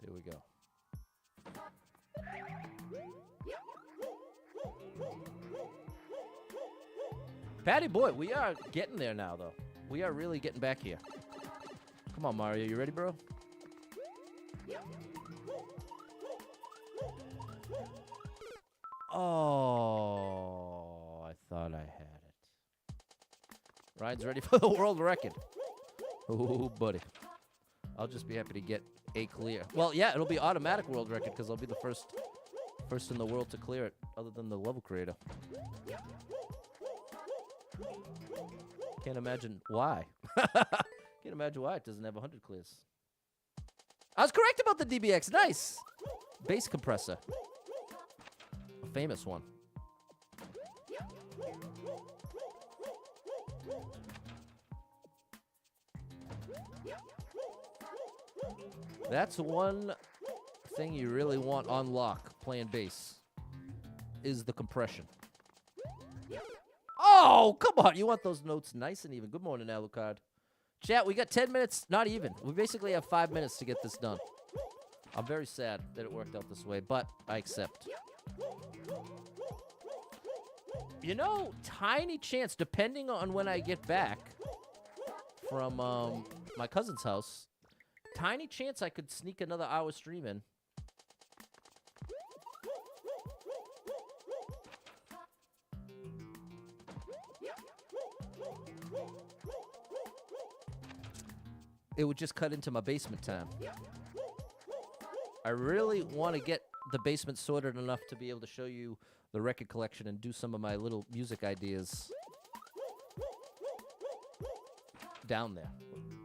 There we go. Patty boy, we are getting there now, though. We are really getting back here. Come on, Mario. You ready, bro? Oh, I thought I had it. Ryan's ready for the world record. Oh, buddy. I'll just be happy to get a clear. Well, yeah, it'll be automatic world record because I'll be the first in the world to clear it, other than the level creator. Can't imagine why. Can't imagine why it doesn't have 100 clears. I was correct about the DBX. Nice. Bass compressor. A famous one. That's one thing you really want on lock playing bass is the compression. Oh, come on. You want those notes nice and even. Good morning, Alucard. Chat, we got 10 minutes. Not even. We basically have 5 minutes to get this done. I'm very sad that it worked out this way, but I accept. You know, tiny chance, depending on when I get back from my cousin's house, tiny chance I could sneak another hour stream in. It would just cut into my basement time. I really want to get the basement sorted enough to be able to show you the record collection and do some of my little music ideas down there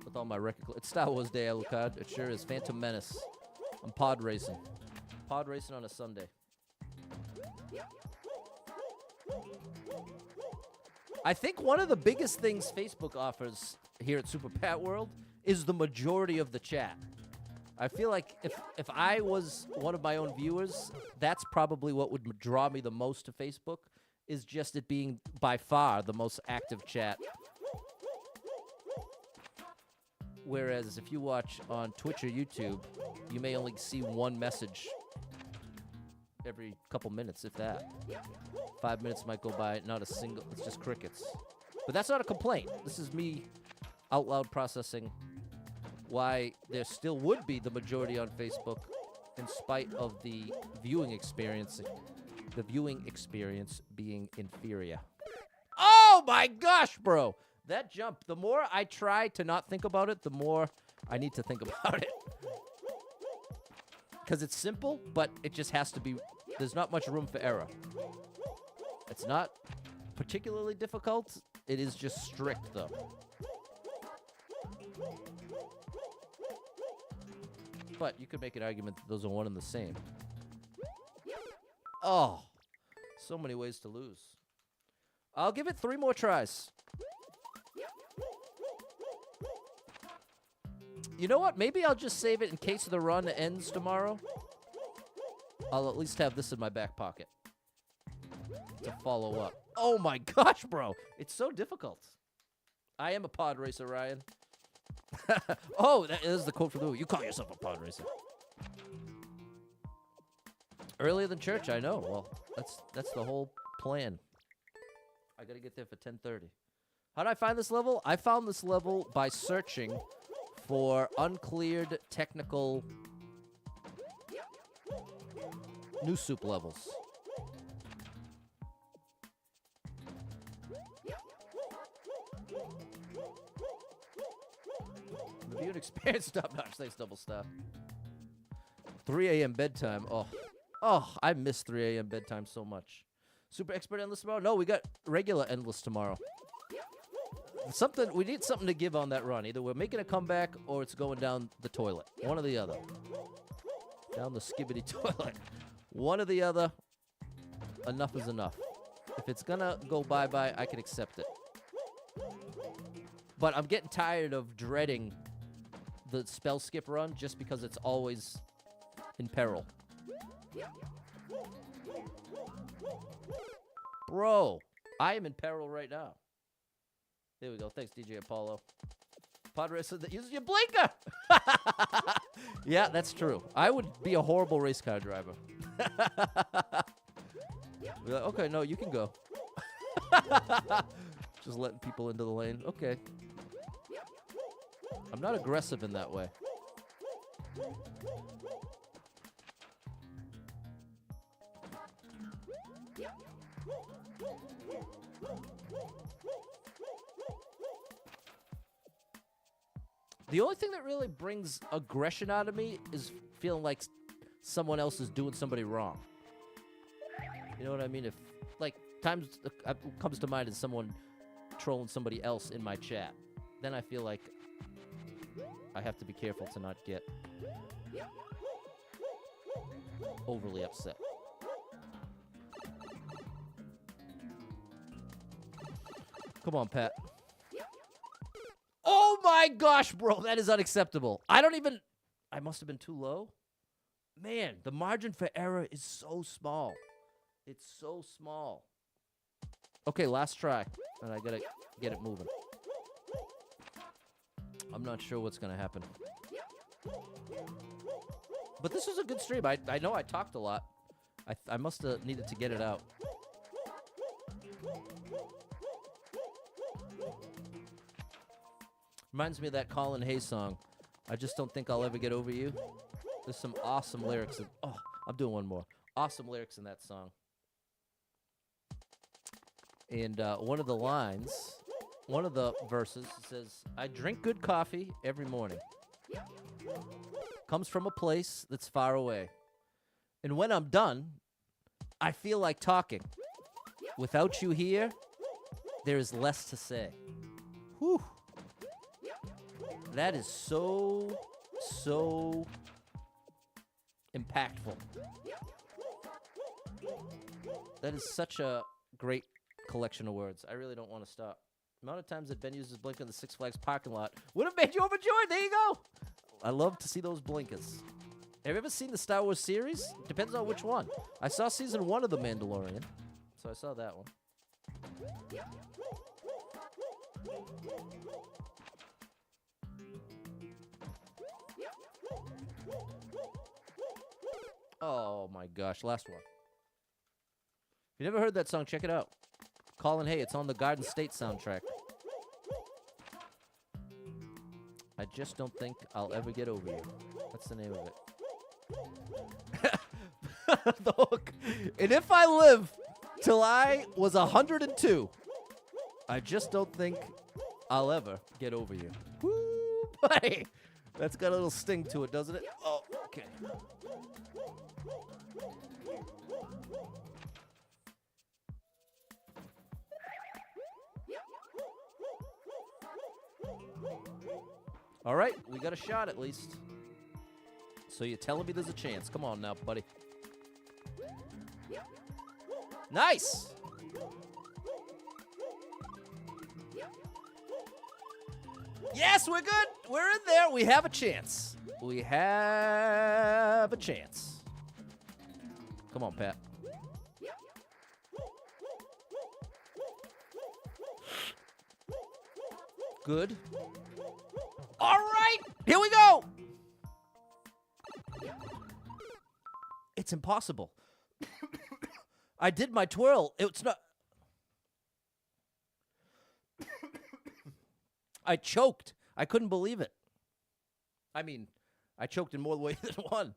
with all my record. It's Star Wars Day, Alucard. It sure is. Phantom Menace. I'm pod racing. Pod racing on a Sunday. I think one of the biggest things Facebook offers here at Super Pat World is the majority of the chat. I feel like if I was one of my own viewers, that's probably what would draw me the most to Facebook, is just it being by far the most active chat. Whereas if you watch on Twitch or YouTube, you may only see one message every couple minutes, if that. 5 minutes might go by, not a single, it's just crickets. But that's not a complaint. This is me out loud processing why there still would be the majority on Facebook in spite of the viewing experience being inferior. Oh my gosh, bro! That jump, the more I try to not think about it, the more I need to think about it. Because it's simple, but it just has to be, there's not much room for error. It's not particularly difficult, it is just strict though. But you could make an argument that those are one and the same. Oh, so many ways to lose. I'll give it 3 more tries. You know what? Maybe I'll just save it in case the run ends tomorrow. I'll at least have this in my back pocket to follow up. Oh my gosh, bro. It's so difficult. I am a pod racer, Ryan. Oh, that is the quote from the movie. You call yourself a pod racer. Earlier than church, I know. Well, that's the whole plan. I gotta get there for 10:30. How did I find this level? I found this level by searching for uncleared technical new soup levels. The viewing experience top notch. Thanks, Double Star. 3 a.m. bedtime. Oh, I miss 3 a.m. bedtime so much. Super expert endless tomorrow? No, we got regular endless tomorrow. We need something to give on that run. Either we're making a comeback or it's going down the toilet. One or the other. Down the skibbity toilet. One or the other. Enough is enough. If it's gonna go bye-bye, I can accept it. But I'm getting tired of dreading the spell skip run just because it's always in peril. Bro, I am in peril right now. There we go. Thanks, DJ Apollo. Pod racer that uses your blinker. Yeah, that's true. I would be a horrible race car driver. Be like, okay, no, you can go. Just letting people into the lane. Okay. I'm not aggressive in that way. The only thing that really brings aggression out of me is feeling like someone else is doing somebody wrong. You know what I mean? If, like, times comes to mind is someone trolling somebody else in my chat. Then I feel like I have to be careful to not get overly upset. Come on, Pat. Oh my gosh, bro. That is unacceptable. I must have been too low. Man, the margin for error is so small. It's so small. Okay, last try. And I gotta get it moving. I'm not sure what's gonna happen. But this was a good stream. I know I talked a lot. I must have needed to get it out. Reminds me of that Colin Hay song. I just don't think I'll ever get over you. There's some awesome lyrics. Oh, I'm doing one more. Awesome lyrics in that song. And one of the lines, one of the verses says, I drink good coffee every morning. Comes from a place that's far away. And when I'm done, I feel like talking. Without you here, there is less to say. Whew. That is so impactful. That is such a great collection of words. I really don't want to stop. The amount of times that Ben uses blink in the Six Flags parking lot would have made you overjoyed. There you go. I love to see those blinkers. Have you ever seen the Star Wars series? Depends on which one. I saw season 1 of The Mandalorian, so I saw that one. Oh my gosh, last one. If you never heard that song, check it out. Colin Hay, it's on the Garden State soundtrack. I just don't think I'll ever get over you. That's the name of it. The hook. And if I live till I was 102, I just don't think I'll ever get over you. Woo, buddy. That's got a little sting to it, doesn't it? Oh, okay. All right, we got a shot at least. So you're telling me there's a chance. Come on now, buddy. Nice! Yes, we're good. We're in there. We have a chance. We have a chance. Come on, Pat. Good. All right, here we go. It's impossible. I did my twirl. It's not. I choked. I couldn't believe it. I mean, I choked in more ways than one.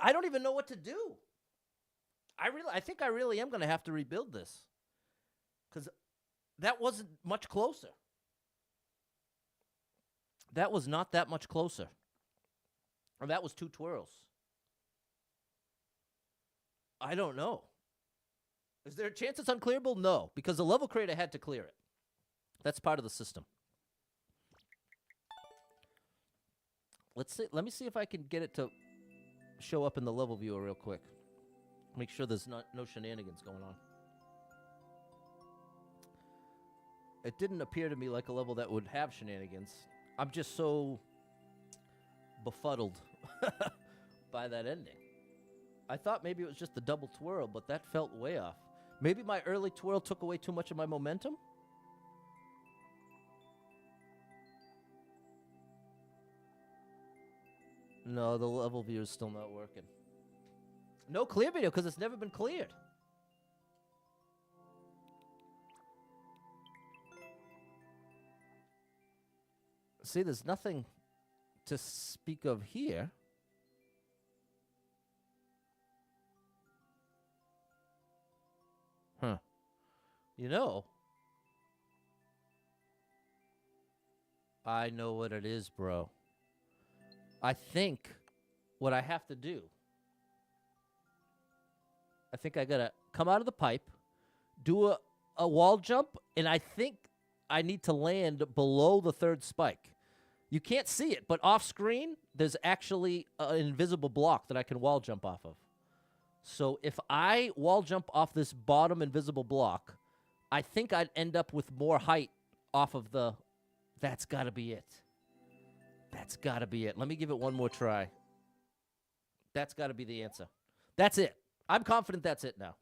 I don't even know what to do. I think I really am going to have to rebuild this. Because that wasn't much closer. That was not that much closer. Or that was 2 twirls. I don't know. Is there a chance it's unclearable? No, because the level creator had to clear it. That's part of the system. Let's see. Let me see if I can get it to show up in the level viewer real quick. Make sure there's no shenanigans going on. It didn't appear to me like a level that would have shenanigans. I'm just so befuddled by that ending. I thought maybe it was just the double twirl, but that felt way off. Maybe my early twirl took away too much of my momentum? No, the level view is still not working. No clear video because it's never been cleared. See, there's nothing to speak of here. Huh. You know, I know what it is, bro. I think what I have to do, I think I gotta come out of the pipe, do a wall jump, and I think I need to land below the third spike. You can't see it, but off screen, there's actually an invisible block that I can wall jump off of. So if I wall jump off this bottom invisible block, I think I'd end up with more height off of the... That's got to be it. That's got to be it. Let me give it one more try. That's got to be the answer. That's it. I'm confident that's it now.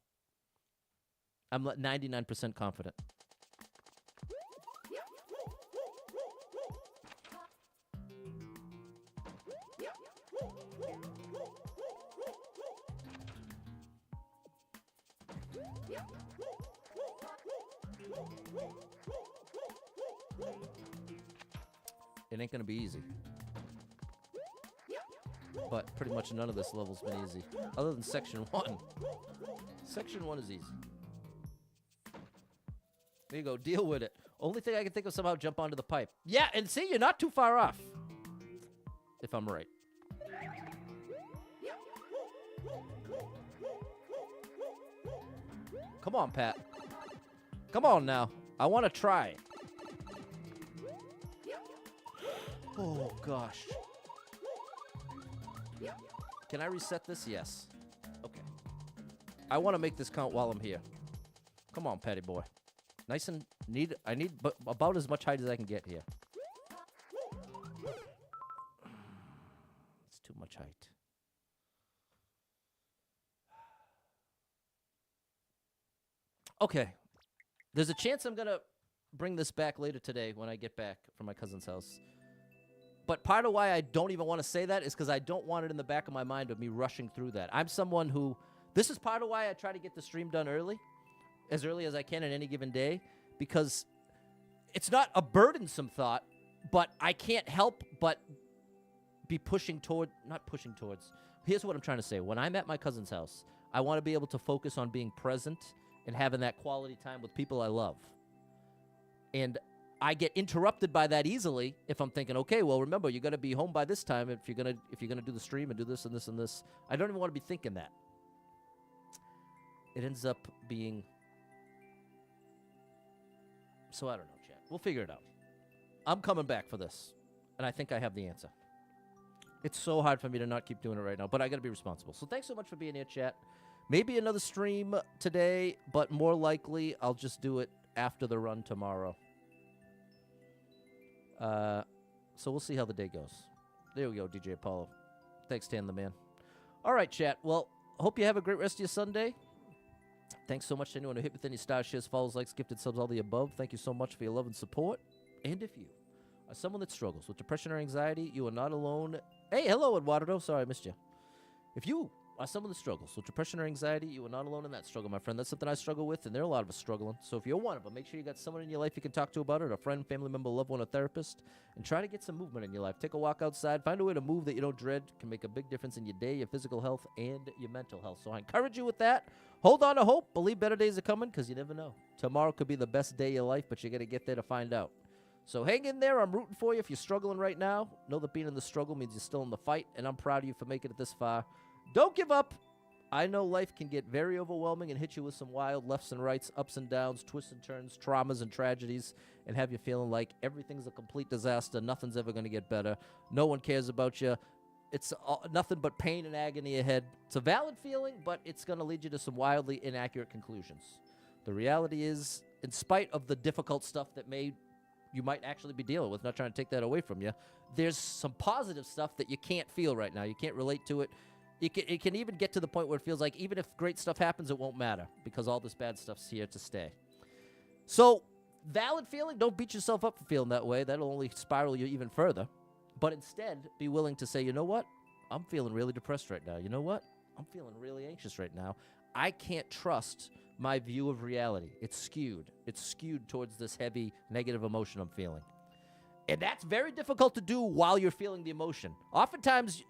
I'm 99% confident. It ain't gonna be easy. But pretty much none of this level's been easy. Other than Section 1. Section 1 is easy. There you go. Deal with it. Only thing I can think of somehow jump onto the pipe. Yeah, and see, you're not too far off. If I'm right. Come on, Pat. Come on now. I want to try. Oh, gosh. Can I reset this? Yes. Okay. I want to make this count while I'm here. Come on, Patty boy. Nice and neat. I need about as much height as I can get here. It's too much height. Okay. There's a chance I'm going to bring this back later today when I get back from my cousin's house. But part of why I don't even want to say that is because I don't want it in the back of my mind of me rushing through that. I'm someone who... This is part of why I try to get the stream done early as I can on any given day, because it's not a burdensome thought, but I can't help but be pushing toward... Not pushing towards... Here's what I'm trying to say. When I'm at my cousin's house, I want to be able to focus on being present and having that quality time with people I love. And I get interrupted by that easily if I'm thinking, okay, well, remember, you're going to be home by this time if you're going to do the stream and do this and this and this. I don't even want to be thinking that. It ends up being... So I don't know, chat. We'll figure it out. I'm coming back for this, and I think I have the answer. It's so hard for me to not keep doing it right now, but I got to be responsible. So thanks so much for being here, chat. Maybe another stream today, but more likely I'll just do it after the run tomorrow. So we'll see how the day goes. There we go, DJ Apollo. Thanks, Tan the man. All right, chat. Well, hope you have a great rest of your Sunday. Thanks so much to anyone who hit with any stars, shares, follows, likes, gifted subs, all the above. Thank you so much for your love and support. And if you are someone that struggles with depression or anxiety, you are not alone. Hey, hello, Eduardo. Sorry, I missed you. If you are someone that struggles with depression or anxiety, you are not alone in that struggle, my friend. That's something I struggle with, and there are a lot of us struggling. So if you're one of them, make sure you got someone in your life you can talk to about it, a friend, family member, loved one, a therapist, and try to get some movement in your life. Take a walk outside. Find a way to move that you don't dread. Can make a big difference in your day, your physical health, and your mental health. So I encourage you with that. Hold on to hope. Believe better days are coming, because you never know. Tomorrow could be the best day of your life, but you got to get there to find out. So hang in there. I'm rooting for you. If you're struggling right now, know that being in the struggle means you're still in the fight, and I'm proud of you for making it this far. Don't give up. I know life can get very overwhelming and hit you with some wild lefts and rights, ups and downs, twists and turns, traumas and tragedies, and have you feeling like everything's a complete disaster, nothing's ever going to get better, no one cares about you. It's nothing but pain and agony ahead. It's a valid feeling, but it's going to lead you to some wildly inaccurate conclusions. The reality is, in spite of the difficult stuff that you might actually be dealing with, not trying to take that away from you, there's some positive stuff that you can't feel right now. You can't relate to it. It can even get to the point where it feels like even if great stuff happens, it won't matter because all this bad stuff's here to stay. So, valid feeling, don't beat yourself up for feeling that way. That'll only spiral you even further. But instead, be willing to say, you know what? I'm feeling really depressed right now. You know what? I'm feeling really anxious right now. I can't trust my view of reality. It's skewed. It's skewed towards this heavy negative emotion I'm feeling. And that's very difficult to do while you're feeling the emotion. Oftentimes,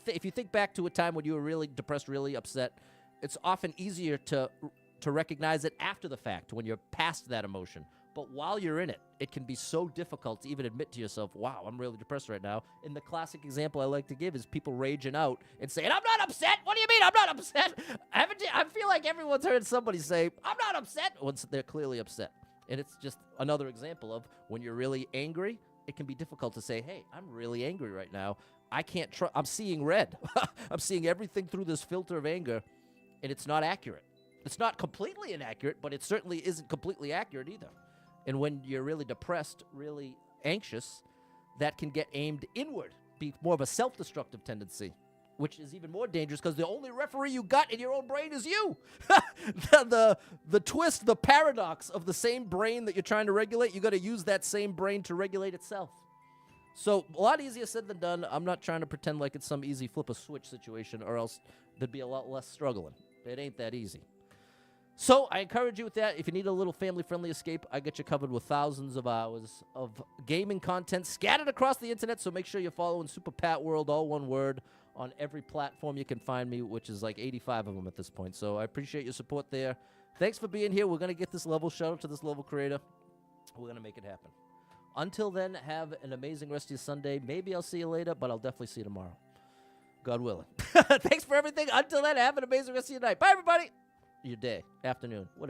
if you think back to a time when you were really depressed, really upset, it's often easier to recognize it after the fact when you're past that emotion. But But while you're in it, it can be so difficult to even admit to yourself, wow, I'm really depressed right now. And the classic example I like to give is people raging out and saying, I'm not upset. What do you mean I'm not upset? I feel like everyone's heard somebody say, I'm not upset, once they're clearly upset. And it's just another example of when you're really angry, it can be difficult to say, hey, I'm really angry right now. I can't I'm seeing red. I'm seeing everything through this filter of anger, and it's not accurate. It's not completely inaccurate, but it certainly isn't completely accurate either. And when you're really depressed, really anxious, that can get aimed inward, be more of a self-destructive tendency, which is even more dangerous because the only referee you got in your own brain is you. the twist, the paradox of the same brain that you're trying to regulate, you got to use that same brain to regulate itself. So a lot easier said than done. I'm not trying to pretend like it's some easy flip a switch situation, or else there'd be a lot less struggling. It ain't that easy. So I encourage you with that. If you need a little family-friendly escape, I got you covered with thousands of hours of gaming content scattered across the internet. So make sure you're following Super Pat World, all one word, on every platform you can find me, which is like 85 of them at this point. So I appreciate your support there. Thanks for being here. We're going to get this level. Shout out to this level creator. We're going to make it happen. Until then, have an amazing rest of your Sunday. Maybe I'll see you later, but I'll definitely see you tomorrow. God willing. Thanks for everything. Until then, have an amazing rest of your night. Bye, everybody. Your day, afternoon, whatever.